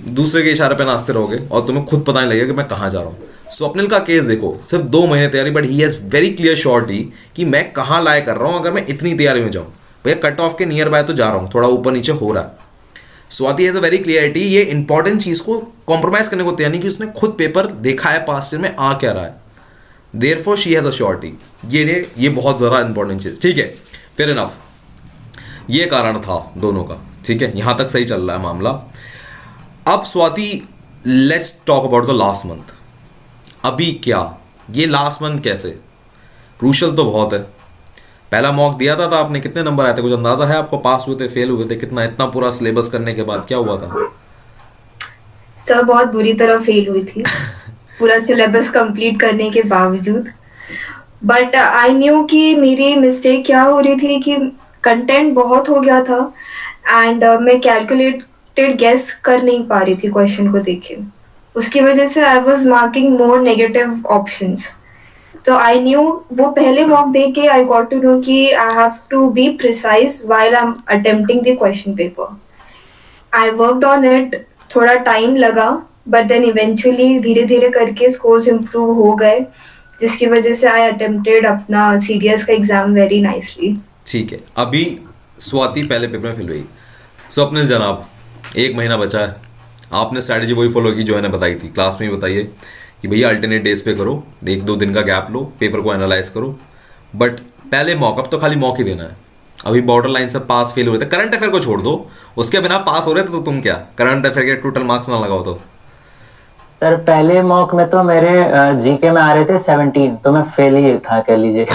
दूसरे के इशारे पे नाचते रहोगे और तुम्हें खुद पता नहीं लगेगा कि मैं कहाँ जा रहा हूँ। स्वप्निल का केस देखो, सिर्फ 2 महीने तैयारी, but he has very clear surety कि मैं कहाँ लाया कर रहा हूँ अगर मैं इतनी तैयारी में जाऊँ। भैया कट ऑफ के नियर बाय तो जा रहा हूँ, थोड़ा ऊपर नीचे हो रहा है। Swati has a very clarity, ये इंपॉर्टेंट चीज़ को कॉम्प्रोमाइज़ करने को तैयार नहीं कि उसने खुद पेपर देखा है पास्ट ईयर में आ क्या रहा है, therefore she has a surety. ये बहुत ज़्यादा इंपॉर्टेंट चीज़, ठीक है, फेयर इनफ। ये कारण था दोनों का, ठीक है, यहाँ तक सही चल रहा है मामला। अब Swati let's talk about the last month. अभी क्या ये लास्ट मंथ कैसे, क्रूशल तो बहुत है। पहला मॉक दिया था आपने, कितने नंबर आए थे, कुछ अंदाजा है आपको? पास हुए थे, फेल हुए थे, कितना? इतना पूरा सिलेबस करने के बाद क्या हुआ था? सर बहुत बुरी तरह फेल हुई थी पूरा सिलेबस कंप्लीट करने के बावजूद। बट आई न्यू कि मेरी मिस्टेक क्या हो रही थी कि कंटेंट बहुत हो गया था, एंड मैं कैलकुलेटेड गेस कर नहीं पा रही थी क्वेश्चन को देख के। उसकी वजह से I was marking more negative options. तो आई न्यू, वो पहले मॉक देख के आई गॉट टू नो कि I have to be precise while I am attempting the question paper. I worked on it, थोड़ा टाइम लगा, बट देन इवेंचुअली धीरे धीरे करके स्कोर्स इम्प्रूव हो गए, जिसकी वजह से आई अटेम्प्टेड अपना सीडीएस का एग्जाम वेरी नाइसली। ठीक है, अभी स्वाति पहले पेपर में फेल हुई। स्वप्निल जनाब, 1 महीना बचा है, आपने स्ट्रैटेजी वही फॉलो की जो मैंने बताई थी, क्लास में ही बताइए कि भैया अल्टरनेट डेज पे करो, 1-2 दिन का गैप लो, पेपर को एनालाइज करो। बट पहले मॉक, अब तो खाली मॉक ही देना है। अभी बॉर्डर लाइन से पास फेल हो रहे थे, करंट अफेयर को छोड़ दो, उसके बिना पास हो रहे थे तो तुम क्या, करंट अफेयर के टोटल मार्क्स ना लगाओ तो? सर पहले मॉक में तो मेरे जीके में आ रहे थे 17, तो मैं फेल ही था कह लीजिए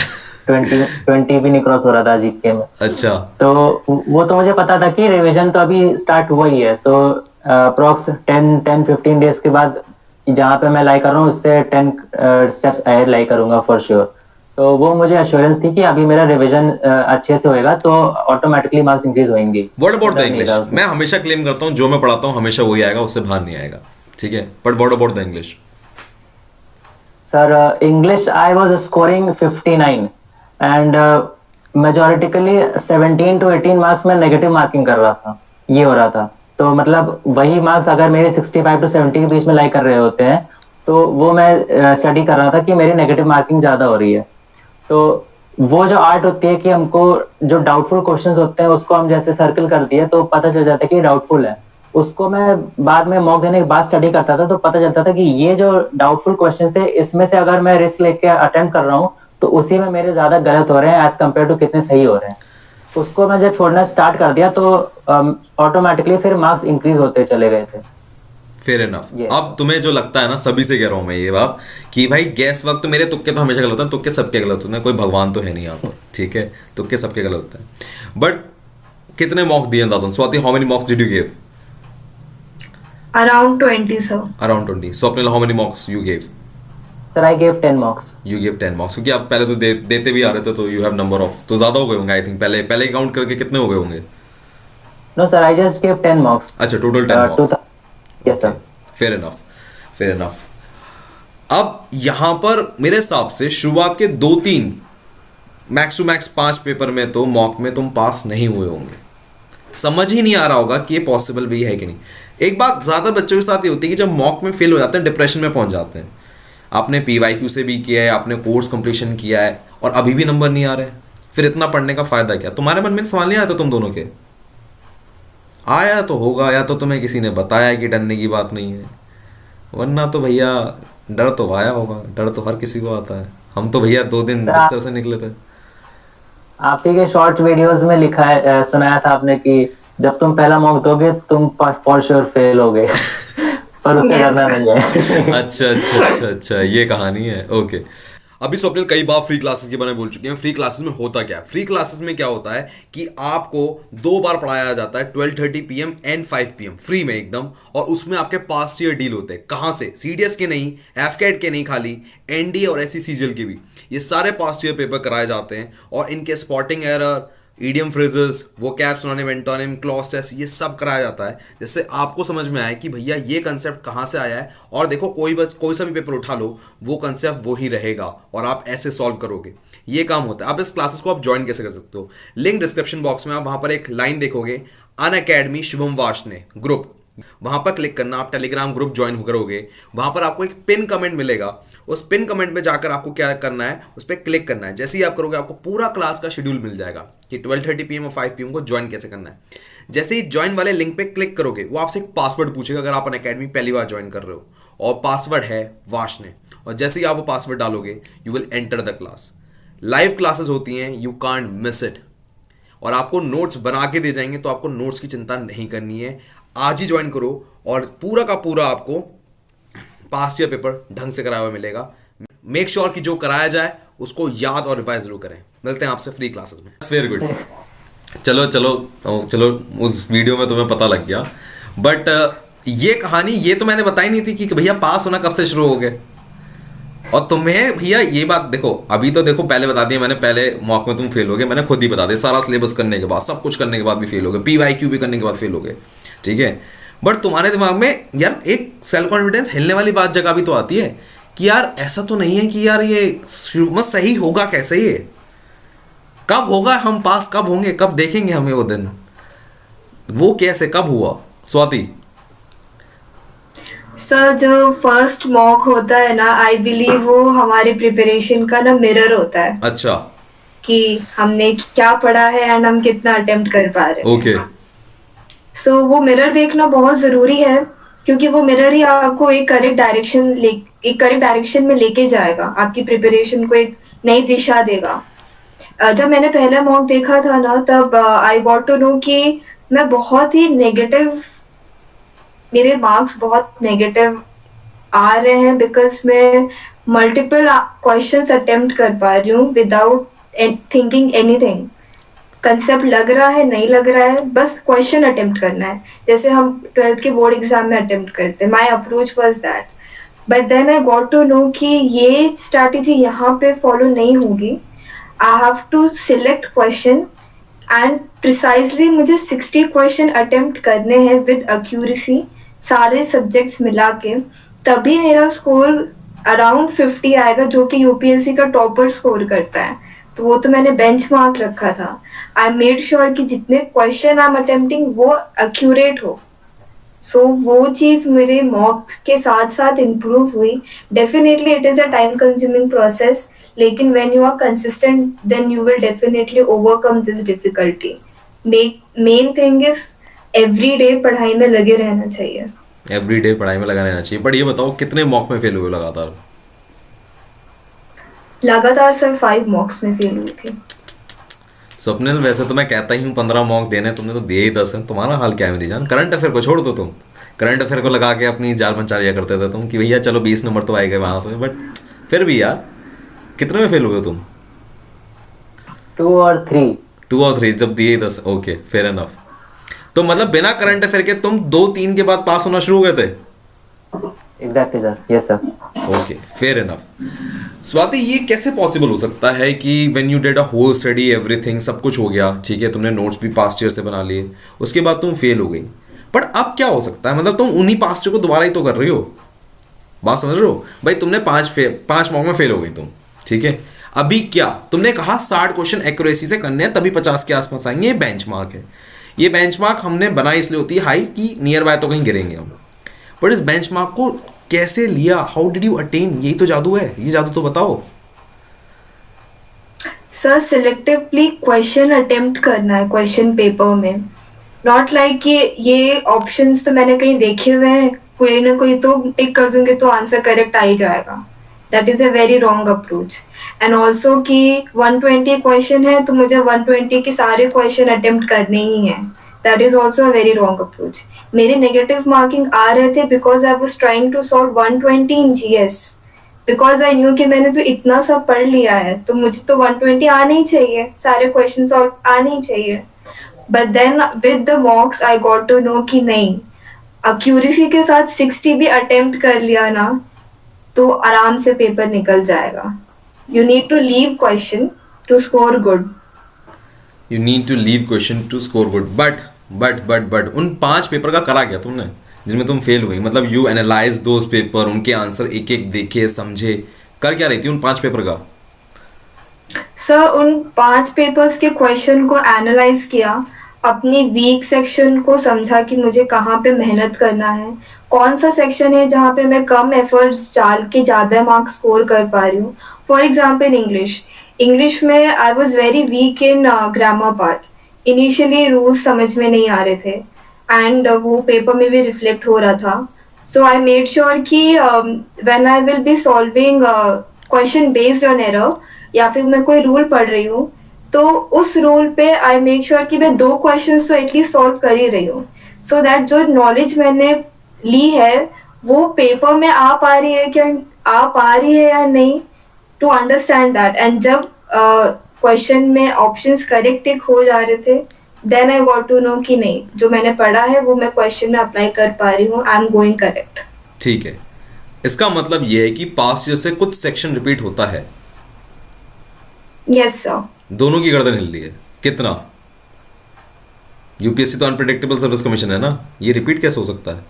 20 भी नहीं क्रॉस हो रहा था जीके में। अच्छा, तो वो तो मुझे पता था कि रिवीजन तो अभी स्टार्ट हुआ ही है, तो अप्रोक्स 10-15 डेज के बाद जहाँ पे मैं लाई कर रहा हूँ उससे 10 स्टेप्स अहेड लाई करूंगा फॉर श्योर। तो वो मुझे एश्योरेंस थी कि अभी मेरा रिवीजन अच्छे से होएगा तो ऑटोमेटिकली मार्क्स इंक्रीज होंगे। What about the English? मैं हमेशा क्लेम करता हूँ जो मैं पढ़ाता हूँ हमेशा वही आएगा, उससे बाहर नहीं आएगा, ठीक है, but what about the English? Sir English I was scoring 59 and majoritically 17 to 18 marks में नेगेटिव मार्किंग कर रहा था, ये हो रहा था। तो मतलब वही मार्क्स अगर मेरे 65 to 70 के बीच में लाई कर रहे होते हैं तो वो मैं स्टडी कर रहा था कि मेरी नेगेटिव मार्किंग ज़्यादा हो रही है। तो वो जो आर्ट होती है कि हमको जो डाउटफुल क्वेश्चंस होते हैं उसको हम जैसे सर्कल कर दिए तो पता चल जाता है कि डाउटफुल है। उसको मैं बाद में मॉक देने के बाद स्टडी करता था तो पता चलता था कि ये जो डाउटफुल क्वेश्चन है इसमें से अगर मैं रिस्क लेके अटेम्प्ट कर रहा हूँ तो उसी में मेरे ज्यादा गलत हो रहे हैं एज कम्पेयर टू कितने सही हो रहे हैं। उसको मैं जब छोड़ना स्टार्ट कर दिया तो ऑटोमेटिकली फिर मार्क्स इंक्रीज होते चले गए थे। Fair enough. Yes. अब तुम्हें जो लगता है ना, सभी से कह रहा हूँ मैं ये बात कि भाई गैस वक्त मेरे तुक्के तो हमेशा गलत होते हैं, तुक्के सबके गलत होते हैं, कोई भगवान तो है नहीं यहाँ पर, ठीक है, तुक्के सबके गलत होते हैं। बट कितने मॉक दिए अंदाजन? Swati, how many मॉक्स did you give? Around 20, sir. Around 20। Swapnil, how many मॉक्स you give? Sir I gave 10 marks. You give 10 मॉक्स, क्योंकि आप पहले तो देते भी आ रहे थे, तो यू हैव नंबर ऑफ, तो ज्यादा हो गए होंगे आई थिंक। पहले काउंट करके कितने हो गए होंगे? No sir, I just give 10 marks. अच्छा, total 10 mocks. Yes sir. Fair enough, fair enough. अब यहां पर मेरे हिसाब से शुरुआत के 2-3 मैक्स टू मैक्स 5 पेपर में तो मॉक में तुम पास नहीं हुए होंगे। समझ ही नहीं आ रहा होगा कि ये पॉसिबल भी है कि नहीं। एक बात ज़्यादा बच्चों के साथ ये होती है कि जब मॉक में फेल हो जाते हैं डिप्रेशन में पहुंच जाते हैं। आपने PYQ से भी किया है, आपने कोर्स कंप्लीशन किया है और अभी भी नंबर नहीं आ रहे, फिर इतना पढ़ने का फ़ायदा क्या? तुम्हारे मन में सवाल नहीं आता तुम दोनों के? आया तो होगा, या तो तुम्हें किसी ने बताया कि डरने की बात नहीं है, वरना तो भैया डर तो आया होगा। डर तो हर किसी को आता है। हम तो भैया 2 दिन बिस्तर से निकले थे। आप ही के शॉर्ट वीडियोस में लिखा है, सुनाया था आपने कि जब तुम पहला मॉक दोगे तुम फॉर श्योर फेल होगे। पर उससे Yes. डरना नहीं है। अच्छा अच्छा अच्छा अच्छा, ये कहानी है। ओके। अभी स्वप्निल कई बार फ्री क्लासेस के बारे में बोल चुके हैं। फ्री क्लासेस में होता क्या है? फ्री क्लासेस में क्या होता है कि आपको 2 बार पढ़ाया जाता है, 12:30 PM एंड 5 PM, फ्री में एकदम। और उसमें आपके पास्ट ईयर डील होते हैं। कहाँ से? सीडीएस के नहीं, एफकेट के नहीं, खाली एनडीए और एसई सीजीएल के भी ये सारे पास्ट ईयर पेपर कराए जाते हैं। और इनके स्पॉटिंग एरर, ईडियम फ्रेजेस, वो कैप सिनोनिम, एंटोनिम, क्लॉज टेस्ट, ये सब कराया जाता है, जिससे आपको समझ में आए कि भैया ये कंसेप्ट कहाँ से आया है। और देखो, कोई सा भी पेपर उठा लो, वो कंसेप्ट वो ही रहेगा और आप ऐसे सॉल्व करोगे। ये काम होता है। अब इस क्लासेस को आप ज्वाइन कैसे कर सकते हो? लिंक डिस्क्रिप्शन बॉक्स में, आप वहाँ पर एक लाइन देखोगे, अन अकेडमी शुभम वार्ष्णेय ग्रुप, वहां पर क्लिक करना, आप टेलीग्राम ग्रुप ज्वाइन करोगे। वहां पर आपको एक पिन कमेंट मिलेगा, उस पिन कमेंट पे जाकर आपको क्या करना है, उस पर क्लिक करना है। जैसे ही आप करोगे, आपको पूरा क्लास का शेड्यूल मिल जाएगा कि 12:30 PM और 5 PM को ज्वाइन कैसे करना है। जैसे ही ज्वाइन वाले लिंक पे क्लिक करोगे, वो आपसे एक पासवर्ड पूछेगा अगर आप अन अकेडमी पहली बार ज्वाइन कर रहे हो, और पासवर्ड है वार्ष्णेय। और जैसे ही आप वो पासवर्ड डालोगे, you will enter the class. Live classes होती हैं, यू कांट मिस इट। और आपको नोट्स बना के दे जाएंगे, तो आपको नोट्स की चिंता नहीं करनी है। आज ही ज्वाइन करो और पूरा का पूरा आपको पास्ट ईयर पेपर ढंग से कराया हुआ मिलेगा। मेक श्योर कि जो कराया जाए उसको याद और रिवाइज जरूर करें। मिलते हैं आपसे फ्री क्लासेस में। Very good. चलो चलो चलो, उस वीडियो में तुम्हें पता लग गया। बट ये कहानी ये तो मैंने बताई नहीं थी कि भैया पास होना कब से शुरू हो गए। और तुम्हें भैया ये बात देखो, अभी तो देखो, पहले बता दिया मैंने, पहले मॉक में तुम फेल हो गए, मैंने खुद ही बता दिया। सारा सिलेबस करने के बाद, सब कुछ करने के बाद भी फेल हो गए, PYQ भी करने के बाद फेल हो गए, ठीक है। बट तुम्हारे दिमाग में यार एक सेल्फ कॉन्फिडेंस हिलने वाली बात जगह भी तो आती है कि यार ऐसा तो नहीं है कि यार ये मत सही होगा कैसे, ये कब होगा, हम पास कब होंगे, कब देखेंगे हमें वो दिन, वो कैसे कब हुआ स्वाति? सर, जो फर्स्ट मॉक होता है ना, आई बिलीव वो हमारे प्रिपरेशन का ना मिरर होता है अच्छा, कि हमने क्या पढ़ा है एंड हम कितना अटेम्प्ट कर पा रहे हैं। ओके। सो वो मिरर देखना बहुत जरूरी है, क्योंकि वो मिरर ही आपको एक करेक्ट डायरेक्शन में लेके जाएगा, आपकी प्रिपरेशन को एक नई दिशा देगा। जब मैंने पहला मॉक देखा था ना, तब आई गॉट टू नो कि मैं बहुत ही नेगेटिव, मेरे मार्क्स बहुत नेगेटिव आ रहे हैं, बिकॉज मैं मल्टीपल क्वेश्चंस अटेम्प्ट कर पा रही हूँ विदाउट थिंकिंग एनीथिंग। कंसेप्ट लग रहा है, नहीं लग रहा है, बस क्वेश्चन अटेम्प्ट करना है, जैसे हम 12th के बोर्ड एग्जाम में अटेम्प्ट करते हैं। My approach was that, but then I got to know कि ये स्ट्रैटेजी यहाँ पे फॉलो नहीं होगी। I have to select question and precisely मुझे 60 क्वेश्चन अटेम्प्ट करने हैं विद एक्यूरेसी, सारे सब्जेक्ट्स मिला के, तभी मेरा स्कोर अराउंड 50 आएगा, जो कि यूपीएससी का टॉपर स्कोर करता है। तो वो तो मैंने बेंचमार्क रखा था। आई मेड श्योर कि जितने क्वेश्चन आई एम अटेम्प्टिंग वो एक्यूरेट हो। सो वो चीज़ मेरे मॉक्स के साथ साथ इम्प्रूव हुई। Definitely it is a time consuming process, लेकिन when you are consistent then you will definitely overcome this difficulty. Main thing is every day पढ़ाई में लगे रहना चाहिए। एवरी डे पढ़ाई में लगा रहना चाहिए। बट ये बताओ, कितने मॉक में फेल हुए लगातार? लगातार सर 5 मॉक्स में फेल हुई थी। स्वप्निल, वैसे तो मैं कहता ही हूँ 15 मॉक देने, तुमने तो दिए ही 10 हैं। तुम्हारा हाल क्या है मेरी जान? करंट अफेयर को छोड़ दो तुम, करंट अफेयर को लगा के अपनी जाल मंचा लिया करते थे तुम कि भैया चलो 20 नंबर तो आएगा वहाँ से। बट फिर भी यार, कितने में फेल हुए तुम? 2 और 3। 2 और 3 जब दिए 10। Okay, fair enough. तो मतलब बिना करंट अफेयर के तुम 2-3 के बाद पास होना शुरू हो गए थे? Exactly sir, yes sir. Okay, fair enough. Swati, ये कैसे पॉसिबल हो सकता है कि when you did a whole study, everything, सब कुछ हो गया, ठीक है, तुमने नोट्स भी पास्ट ईयर से बना लिए, उसके बाद तुम फेल हो गई, बट अब क्या हो सकता है? मतलब तुम उन्हीं पास्ट ईयर को दोबारा ही तो कर रही हो। बात समझ रहे हो भाई? तुमने 5 मॉक में फेल हो गई तुम, ठीक है। अभी क्या तुमने कहा 60 क्वेश्चन एक्यूरेसी से करने हैं, तभी 50 के आसपास आएंगे। ये बेंचमार्क है। ये बेंचमार्क हमने बनाई इसलिए होती है हाई कि नियर बाय तो कहीं गिरेंगे हम। बट इस बेंचमार्क को कैसे लिया? How did you attain? यही तो जादू है। ये जादू तो बताओ सर। सिलेक्टिवली क्वेश्चन अटेम्प्ट करना है क्वेश्चन पेपर में, नॉट लाइक कि ये ऑप्शंस तो मैंने कहीं देखे हुए हैं, कोई ना कोई तो टिक कर दूंगे तो आंसर करेक्ट आ ही जाएगा। That is a very wrong approach. And also कि 120 क्वेश्चन है तो मुझे 120 के सारे क्वेश्चन अटेम्प्ट करने ही हैं. That is also a very wrong approach. मेरे नेगेटिव मार्किंग आ रहे थे because I was trying to solve 120 in GS, because I knew कि मैंने तो इतना सब पढ़ लिया है तो मुझे तो 120 आने ही चाहिए, सारे क्वेश्चन सॉल्व आने ही चाहिए. But then with the mocks I got to know कि नहीं, एक्यूरेसी के साथ 60 भी अटेम्प्ट कर लिया ना तो आराम से पेपर निकल जाएगा. You need to leave question to score good. You need to leave question to score good. But उन 5 पेपर का करा क्या तुमने जिनमें तुम फेल हुई? मतलब यू एनालाइज दोज पेपर, उनके आंसर एक एक देखे समझे, कर क्या रही थी उन 5 पेपर का? सर उन 5 पेपर्स के क्वेश्चन को एनालाइज किया, अपनी वीक सेक्शन को समझा कि मुझे कहाँ पे मेहनत करना है, कौन सा सेक्शन है जहाँ पे मैं कम एफर्ट्स डाल के ज़्यादा मार्क्स स्कोर कर पा रही हूँ. फॉर एग्जाम्पल इंग्लिश में I was very weak in grammar part. Initially rules समझ में नहीं आ रहे थे एंड वो पेपर में भी रिफ्लेक्ट हो रहा था. सो आई मेड श्योर कि when I will be solving question based on error या फिर मैं कोई रूल पढ़ रही हूँ तो उस रूल पे आई मेक श्योर कि मैं 2 क्वेश्चंस तो एटलीस्ट सॉल्व कर ही रही हूँ, सो दैट जो नॉलेज मैंने ली है वो पेपर में आ पा रही है या नहीं, टू अंडरस्टैंड दैट. एंड जब क्वेश्चन में ऑप्शंस करेक्ट टिक हो जा रहे थे then I got to know कि नहीं, जो मैंने पढ़ा है वो मैं क्वेश्चन में अप्लाई कर पा रही हूँ, आई एम गोइंग करेक्ट. ठीक है, इसका मतलब ये है कि पास्ट ईयर से कुछ सेक्शन रिपीट होता है. Yes sir. दोनों की गर्दन हिल रही है. कितना? यूपीएससी तो अनप्रेडिक्टेबल सर्विस कमीशन है ना, ये रिपीट कैसे हो सकता है?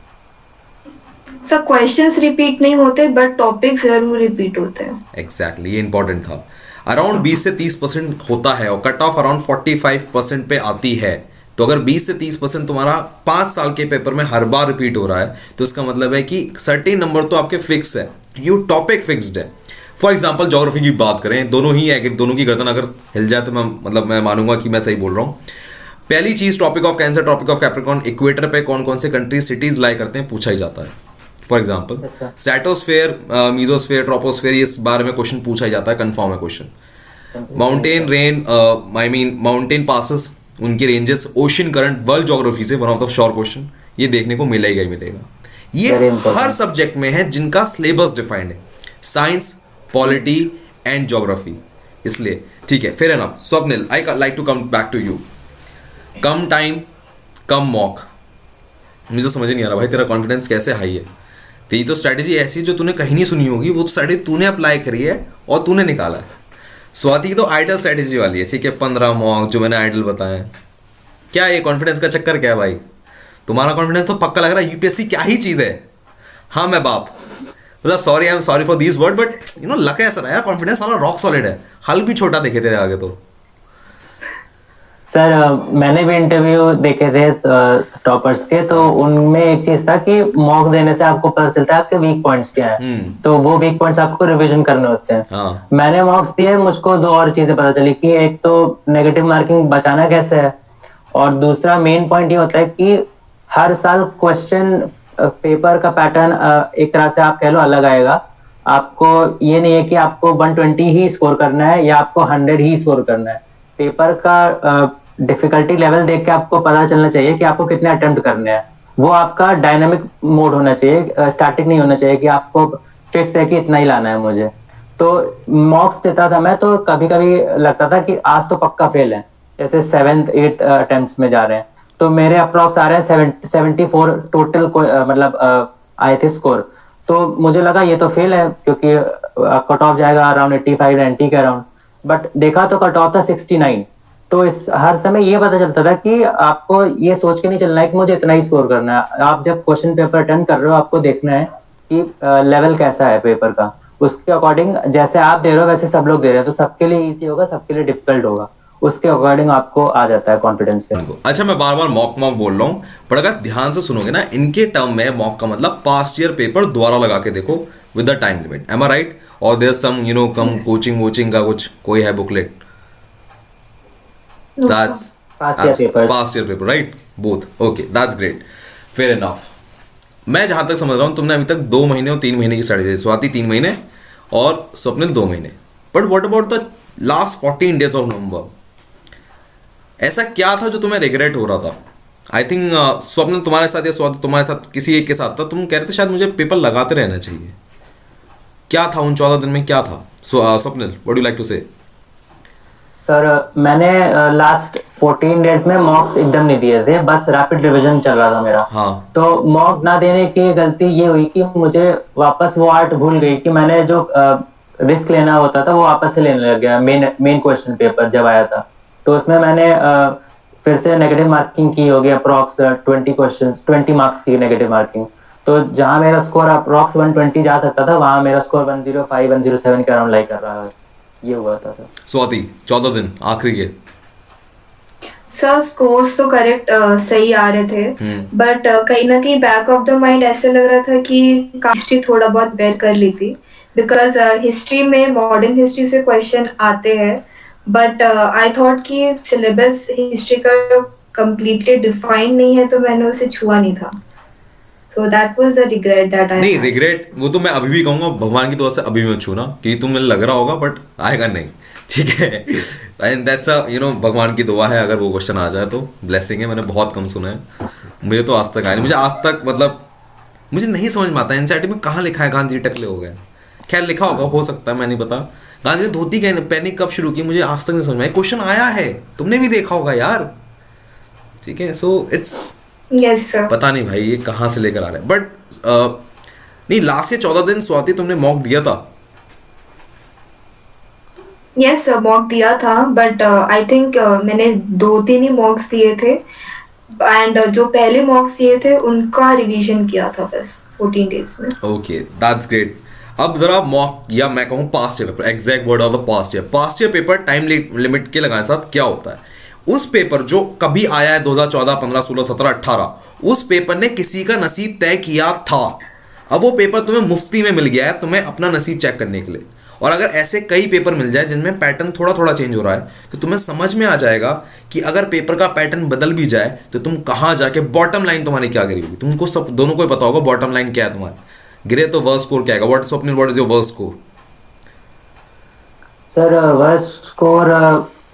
सर क्वेश्चंस रिपीट नहीं होते बट टॉपिक्स जरूर रिपीट होते हैं. एग्जैक्टली, ये इंपॉर्टेंट था. अराउंड 20 से 30% होता है और कट ऑफ अराउंड 45% पे आती है. तो अगर 20 से 30% तुम्हारा 5 साल के पेपर में हर बार रिपीट हो रहा है तो इसका मतलब है कि सर्टेन नंबर तो आपके फिक्स है, यू टॉपिक फिक्स्ड है. फॉर एग्जाम्पल ज्योग्राफी की बात करें, दोनों ही है, दोनों की गर्दन अगर हिल जाए तो मैं मानूंगा कि मैं सही बोल रहा हूँ. पहली चीज, Tropic of Cancer, Tropic of Capricorn, equator पे कौन कौन से कंट्रीज सिटीज लाई करते हैं पूछा ही जाता है. For example Yes, sir. Stratosphere, mesosphere, troposphere, इस बारे में क्वेश्चन पूछा ही जाता है, कंफर्म है question. Mountain rain, mountain passes, उनके ranges, ocean current, world geography से one of the sure question ये देखने को मिलेगा ही मिलेगा. ये Very important. हर सब्जेक्ट में है जिनका सिलेबस डिफाइंड है, साइंस, पॉलिटी एंड ज्योग्राफी. इसलिए ठीक है, fair enough. Swapnil, I like to come back to you. कम टाइम कम मॉक, मुझे समझ नहीं आ रहा भाई तेरा कॉन्फिडेंस कैसे हाई है. तेरी तो स्ट्रैटेजी ऐसी है जो तूने कहीं नहीं सुनी होगी, वो तो स्ट्रैटेजी तूने अप्लाई करी है और तूने निकाला है. स्वाति की तो आइडल स्ट्रैटेजी वाली है, ठीक है, 15 मॉक जो मैंने आइडल बताए हैं. क्या ये कॉन्फिडेंस का चक्कर क्या है भाई? तुम्हारा कॉन्फिडेंस तो पक्का लग रहा है यूपीएससी क्या ही चीज़ है. हाँ मैं बाप, मतलब sorry, I am sorry for this word, but you know luck ऐसा यार, कॉन्फिडेंस वाला रॉक सॉलिड है. हल भी छोटा देखे तेरे आगे तो. सर मैंने भी इंटरव्यू देखे थे टॉपर्स के, तो उनमें एक चीज था कि मॉक देने से आपको पता चलता है आपके वीक पॉइंट्स क्या है. तो वो वीक पॉइंट्स आपको रिवीजन करने होते हैं. हाँ. मैंने मॉक्स दिए, मुझको 2 और चीजें पता चली कि एक तो नेगेटिव मार्किंग बचाना कैसे है, और दूसरा मेन पॉइंट ये होता है कि हर साल क्वेश्चन पेपर का पैटर्न एक तरह से आप कह लो अलग आएगा. आपको ये नहीं है कि आपको 120 ही स्कोर करना है या आपको 100 ही स्कोर करना है. पेपर का डिफिकल्टी लेवल देख के आपको पता चलना चाहिए कि आपको कितने अटेम्प्ट करने हैं. वो आपका डायनामिक मोड होना चाहिए, स्टैटिक नहीं होना चाहिए कि आपको फिक्स है कि इतना ही लाना है मुझे. तो मॉक्स देता था मैं, तो कभी कभी लगता था कि आज तो पक्का फेल है, जैसे 7th 8th अटेम्प्ट्स में जा रहे हैं तो मेरे अप्रॉक्स आ रहे हैं 74 टोटल मतलब आए थे स्कोर. तो मुझे लगा ये तो फेल है क्योंकि कट ऑफ जाएगा अराउंड 85 90 के अराउंड. बट देखा तो कट ऑफ था 69. तो इस हर समय ये पता चलता था कि आपको ये सोच के नहीं चलना है कि मुझे इतना ही स्कोर करना है. आप जब क्वेश्चन पेपर अटेंड कर रहे हो आपको देखना है कि लेवल कैसा है पेपर का, उसके अकॉर्डिंग जैसे आप दे रहे हो वैसे सब लोग दे रहे हैं, तो सबके लिए इजी होगा, सबके लिए डिफिकल्ट होगा, उसके अकॉर्डिंग आपको आ जाता है कॉन्फिडेंस पे. अच्छा, मैं बार बार मॉक बोल रहा हूँ, पर अगर ध्यान से सुनोगे ना, इनके टर्म में मॉक का मतलब पास्ट ईयर पेपर दोबारा लगा के देखो with the time limit. Am I right? और there some you know come coaching का कुछ कोई है booklet? That's past year papers. Past year paper, right? Both. Okay, that's great. Fair enough. मैं जहां तक समझ रहा हूं तुमने अभी तक 2 महीने और 3 महीने की स्ट्रैटेजी. स्वाति 3 महीने और स्वप्निल 2 महीने. But what about the last 14 days of November? ऐसा क्या था जो तुम्हें रिग्रेट हो रहा था? आई थिंक स्वप्न तुम्हारे साथ या स्वाति तुम्हारे साथ किसी एक के साथ था, तुम कह रहे थे शायद मुझे पेपर लगाते रहना चाहिए। क्या था उन 14 दिन में, क्या था? Swapnil, what do like to say? Sir मैंने लास्ट 14 डेज में मॉक्स एकदम नहीं दिए थे, बस रैपिड रिवीजन चल रहा था मेरा। हाँ। तो मॉक ना देने की गलती ये हुई कि मुझे वापस वो आर्ट भूल गई कि मैंने जो रिस्क लेना होता था वो वापस से लेने लग गया। मेन क्वेश्चन पेपर जब आया था तो उसमें मैंने फिर से नेगेटिव मार्किंग की होगी, अप्रॉक्स 20 मार्क्स की नेगेटिव मार्किंग। तो जहां मेरा स्कोर अप्रॉक्स 120 जा सकता था, वहां मेरा स्कोर 105 107 के अराउंड लाई कर रहा है। ये हुआ था सर। स्वाति, 14 दिन आखिरी के। सर स्कोर्स तो करेक्ट सही आ रहे थे, बट कहीं ना कहीं बैक ऑफ द माइंड ऐसे लग रहा था कि हिस्ट्री थोड़ा बहुत बेर कर ली थी, बिकॉज हिस्ट्री में मॉडर्न हिस्ट्री से क्वेश्चन आते हैं, बट आई थॉट कि सिलेबस हिस्ट्री का कंप्लीटली डिफाइंड नहीं है तो मैंने उसे छुआ नहीं था। So that was the regret that I नहीं, रिग्रेट वो तो मैं अभी भी कहूंगा, भगवान की दुआ से अभी मैं छूना, क्योंकि तुम्हें लग रहा होगा बट आएगा नहीं, ठीक है। एंड दैट्स अ भगवान की दुआ है, अगर वो क्वेश्चन आ जाए तो ब्लेसिंग है। मैंने बहुत कम सुना है, मुझे तो आज तक आया नहीं। मुझे आज तक मतलब मुझे नहीं समझ में आता एनसीईआरटी में कहाँ लिखा है गांधी टकले हो गए। खैर लिखा होगा, हो सकता है, मैं नहीं पता। गांधी ने धोती पहनी कब शुरू की, मुझे आज तक नहीं समझ में आया। क्वेश्चन आया है, तुमने भी देखा होगा यार, ठीक है। So it's yes sir. पता नहीं भाई ये कहाँ से लेकर आ रहे हैं, बट नहीं, लास्ट के 14 दिन स्वाति तुमने मॉक दिया था? यस सर, मॉक दिया था, बट आई थिंक मैंने 2-3 ही मॉक्स दिए थे, एंड जो पहले मॉक्स दिए थे उनका रिवीजन किया था बस 14 डेज में। Okay, that's great. अब जरा मॉक या मैं कहूँ past year paper, exact word of the past year paper time limit के लगाने साथ क्या होता है? उस पेपर जो कभी आया है 2014, 15, 16, 17, 18, उस पेपर ने किसी का नसीब तय किया था। अब वो पेपर तुम्हें मुफ्ती में मिल गया है, तुम्हें अपना नसीब चेक करने के लिए। और अगर ऐसे कई पेपर मिल जाए जिनमें पैटर्न थोड़ा थोड़ा चेंज हो रहा है, तो तुम्हें समझ में आ जाएगा कि अगर पेपर का पैटर्न बदल भी जाए तो तुम कहाँ जाके बॉटम लाइन तुम्हारी क्या गिरी होगी। तुमको सब दोनों को ही पता होगा बॉटम लाइन क्या है तुम्हारी, गिरे तो वर्स्ट स्कोर क्या आएगा। What Swapnil, what is your worst score? Sir worst score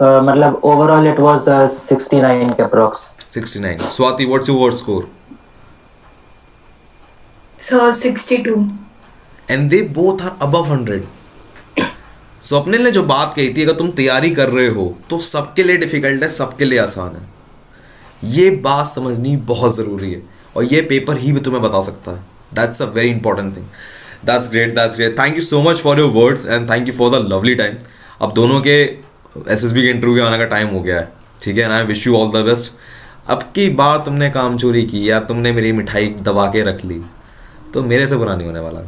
मतलब ओवरऑल इट वाज 69 के approx. 69। Swati, what's your worst score? Sir 62। And they both are above 100। Swapnil ने जो बात कही थी, अगर तुम तैयारी कर रहे हो तो सबके लिए डिफिकल्ट है, सबके लिए आसान है। ये बात समझनी बहुत ज़रूरी है, और ये पेपर ही भी तुम्हें बता सकता है। That's a very important thing. That's great, that's great. Thank you so much for your words and thank you for the lovely time. अब दोनों के एसएसबी के इंटरव्यू आने का टाइम हो गया है, ठीक है, and I wish you all the best. अब की बार तुमने काम चोरी की या तुमने मेरी मिठाई दबा के रख ली तो मेरे से बुरा नहीं होने वाला,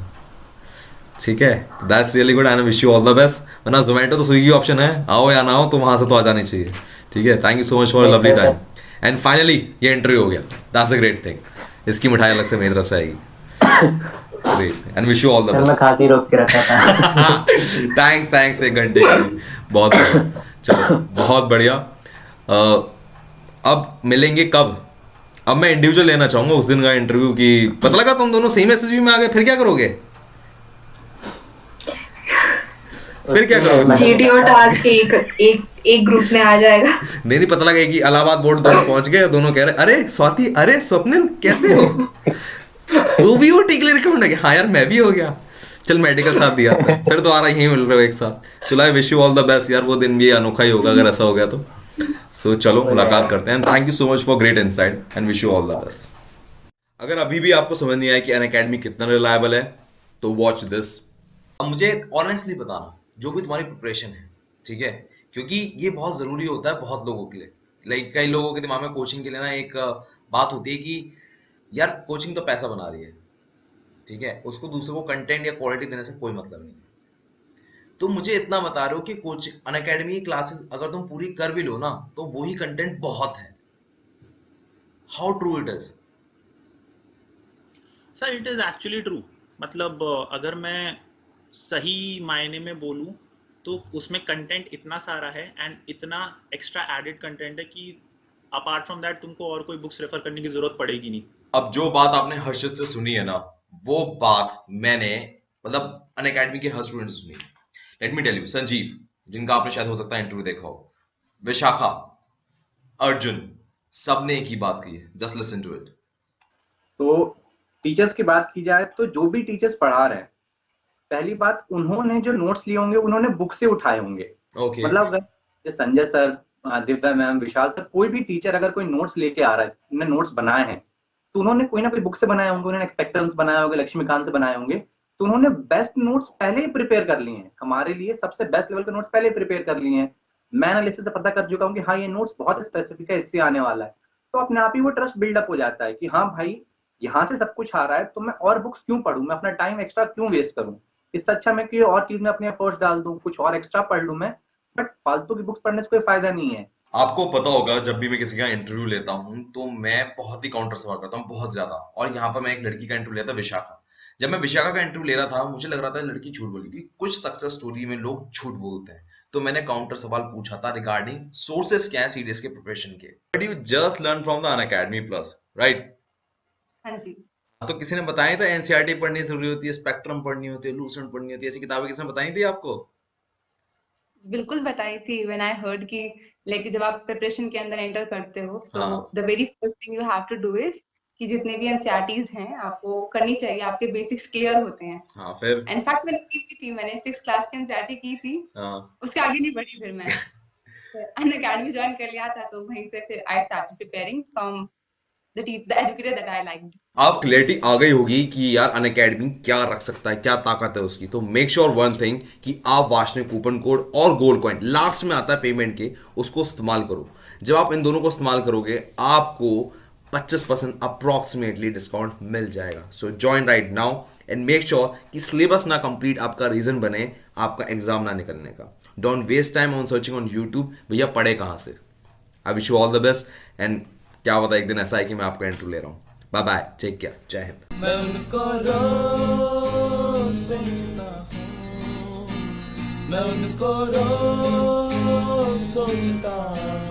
ठीक है। That's really good and wish you all the best. वरना जोमेटो तो स्विगी ऑप्शन है, आओ या ना हो तो वहाँ से तो आ जानी चाहिए, ठीक है। Thank you so much for lovely time and finally ये इंटरव्यू हो गया, दैट्स अ ग्रेट थिंग। इसकी मिठाई अलग से मेरी तरफ से आएगी। Great and wish you all the best. मैं खांसी रोक के रखा था। थैंक्स 1 घंटे के लिए, बहुत बढ़िया। चलो बहुत बढ़िया। अब मिलेंगे कब? अब मैं इंडिविजुअल लेना चाहूंगा उस दिन का इंटरव्यू की। पता लगा तुम दोनों सेम एसएसबी में आ गए, फिर क्या करोगे? फिर क्या करोगे? जीटीओ टास्क एक ग्रुप में आ जाएगा। नहीं, पता लगा कि इलाहाबाद बोर्ड दोनों पहुंच गए, दोनों कह रहे अरे स्वाति, अरे स्वप्निल कैसे हो? तू भी हो टीकली रिकमेंड है? हाँ यार मैं भी हो गया, चल मेडिकल साथ दिया था, फिर दोबारा यहीं मिल रहे हो एक साथ। चलो आई wish you all the best यार, वो दिन भी अनोखा ही होगा अगर ऐसा हो गया तो। सो चलो मुलाकात करते हैं। Thank you so much for great insight and wish you all the best. अगर अभी भी आपको समझ नहीं आया कि अनअकैडमी कितना रिलायबल है तो वॉच दिस। अब मुझे ऑनेस्टली बताना जो भी तुम्हारी प्रिपरेशन है, ठीक है, क्योंकि ये बहुत ज़रूरी होता है बहुत लोगों के लिए। लाइक कई लोगों के दिमाग में कोचिंग के लिए ना एक बात होती है कि यार कोचिंग तो पैसा बना रही है, ठीक है, उसको दूसरे को कंटेंट या क्वालिटी देने से कोई मतलब नहीं। तो मुझे इतना बता रहे हो कि कोचिंग अनअकैडमी की क्लासेस अगर तुम पूरी कर भी लो ना तो वही कंटेंट बहुत है। How true it is? Sir it is actually true. मतलब अगर मैं सही मायने में बोलूं तो उसमें कंटेंट इतना सारा है एंड इतना एक्स्ट्रा एडेड कंटेंट है कि अपार्ट फ्रॉम दैट तुमको और कोई बुक्स रेफर करने की जरूरत पड़ेगी नहीं। अब जो बात आपने हर्षित से सुनी है ना, वो बात मैंने मतलब अनअकैडमी के हर स्टूडेंट से सुनी। Let me tell you, Sanjeev, जिनका आपने शायद हो सकता है इंटरव्यू देखा हो, विशाखा, अर्जुन, सबने एक ही बात कही है, जस्ट लिसन टू इट। तो टीचर्स की बात की जाए तो जो भी टीचर्स पढ़ा रहे हैं, पहली बात उन्होंने जो नोट्स लिए होंगे उन्होंने बुक से उठाए होंगे। ओके। मतलब अगर संजय सर, दिव्या मैम, विशाल सर, कोई भी टीचर अगर कोई नोट्स लेके आ रहा है, उन्होंने नोट्स बनाए हैं, तो उन्होंने कोई ना कोई बुक से बनाए होंगे, उन्होंने एक्सपेक्टेंस बनाए होंगे, लक्ष्मीकांत से बनाए होंगे, तो उन्होंने बेस्ट नोट्स पहले ही प्रिपेयर कर लिए हैं, हमारे लिए सबसे बेस्ट लेवल के नोट्स पहले ही प्रिपेयर कर लिए हैं। मैं एनालिसिस से पता कर चुका हूँ कि हाँ ये नोट्स बहुत स्पेसिफिक है, इससे आने वाला है, तो अपने आप ही वो ट्रस्ट बिल्डअप हो जाता है कि हाँ भाई यहाँ से सब कुछ आ रहा है, तो मैं और बुक्स क्यों पढूं, मैं अपना टाइम एक्स्ट्रा क्यों वेस्ट करूं, इससे अच्छा मैं कोई और चीज में अपने एफर्ट्स डाल दूं, कुछ और एक्स्ट्रा पढ़ लूं मैं, बट फालतू की बुक्स पढ़ने से कोई फायदा नहीं है। आपको पता होगा, जब भी मैं किसी का इंटरव्यू लेता हूँ तो मैं बहुत ही काउंटर सवाल करता हूँ, बहुत ज्यादा। और यहाँ पर मैं एक लड़की का इंटरव्यू लिया था, विशाखा। जब मैं विशाखा का इंटरव्यू ले रहा था, मुझे लग रहा था लड़की झूठ बोली, क्योंकि कुछ सक्सेस स्टोरी में लोग झूठ बोलते हैं। तो मैंने काउंटर सवाल पूछा था रिगार्डिंग सोर्सेस क्या है सीडीएस के प्रिपरेशन के, but you just learn from the Unacademy plus, right? हाँ जी। तो किसी ने बताया था एनसीईआरटी पढ़नी जरूरी होती है, स्पेक्ट्रम पढ़नी होती है, लूसेंट पढ़नी होती है, ऐसी किताबें किसने बताई थी आपको? बिल्कुल बताई थी। व्हेन आई हर्ड कि लाइक जब आप प्रिपरेशन के अंदर एंटर करते हो, सो हाँ। The very first thing you have to do is कि जितने भी एनसीईआरटीज हैं आपको करनी चाहिए, आपके बेसिक्स क्लियर होते हैं। हाँ, फिर? इनफैक्ट मैंने की भी थी, मैंने 6th क्लास की एनसीईआरटी की थी, हाँ। उसके आगे नहीं बढ़ी फिर मैं। अनअकैडमी ज्वाइन कर लिया था, तो वहीं से फिर I started preparing from the educator that I liked. आप क्लैरिटी आ गई होगी कि यार अनअकैडमी क्या रख सकता है, क्या ताकत है उसकी। तो मेक श्योर वन थिंग कि आप वाशने कूपन कोड और गोल्ड कॉइन लास्ट में आता है पेमेंट के, उसको इस्तेमाल करो। जब आप इन दोनों को इस्तेमाल करोगे आपको 25% अप्रॉक्सीमेटली डिस्काउंट मिल जाएगा। So join right now and make sure कि सिलेबस ना कंप्लीट आपका रीजन बने आपका एग्जाम ना निकलने का। Don't waste time on searching on YouTube, भैया पढ़े कहाँ से। I wish you all the best and क्या पता एक दिन ऐसा है कि मैं आपका इंटरव्यू ले रहा हूँ। बाय बाय, टेक केयर, जय हिंद। मैं उनको रोज सोचता हूँ, मैं उनको रोज सोचता हूँ।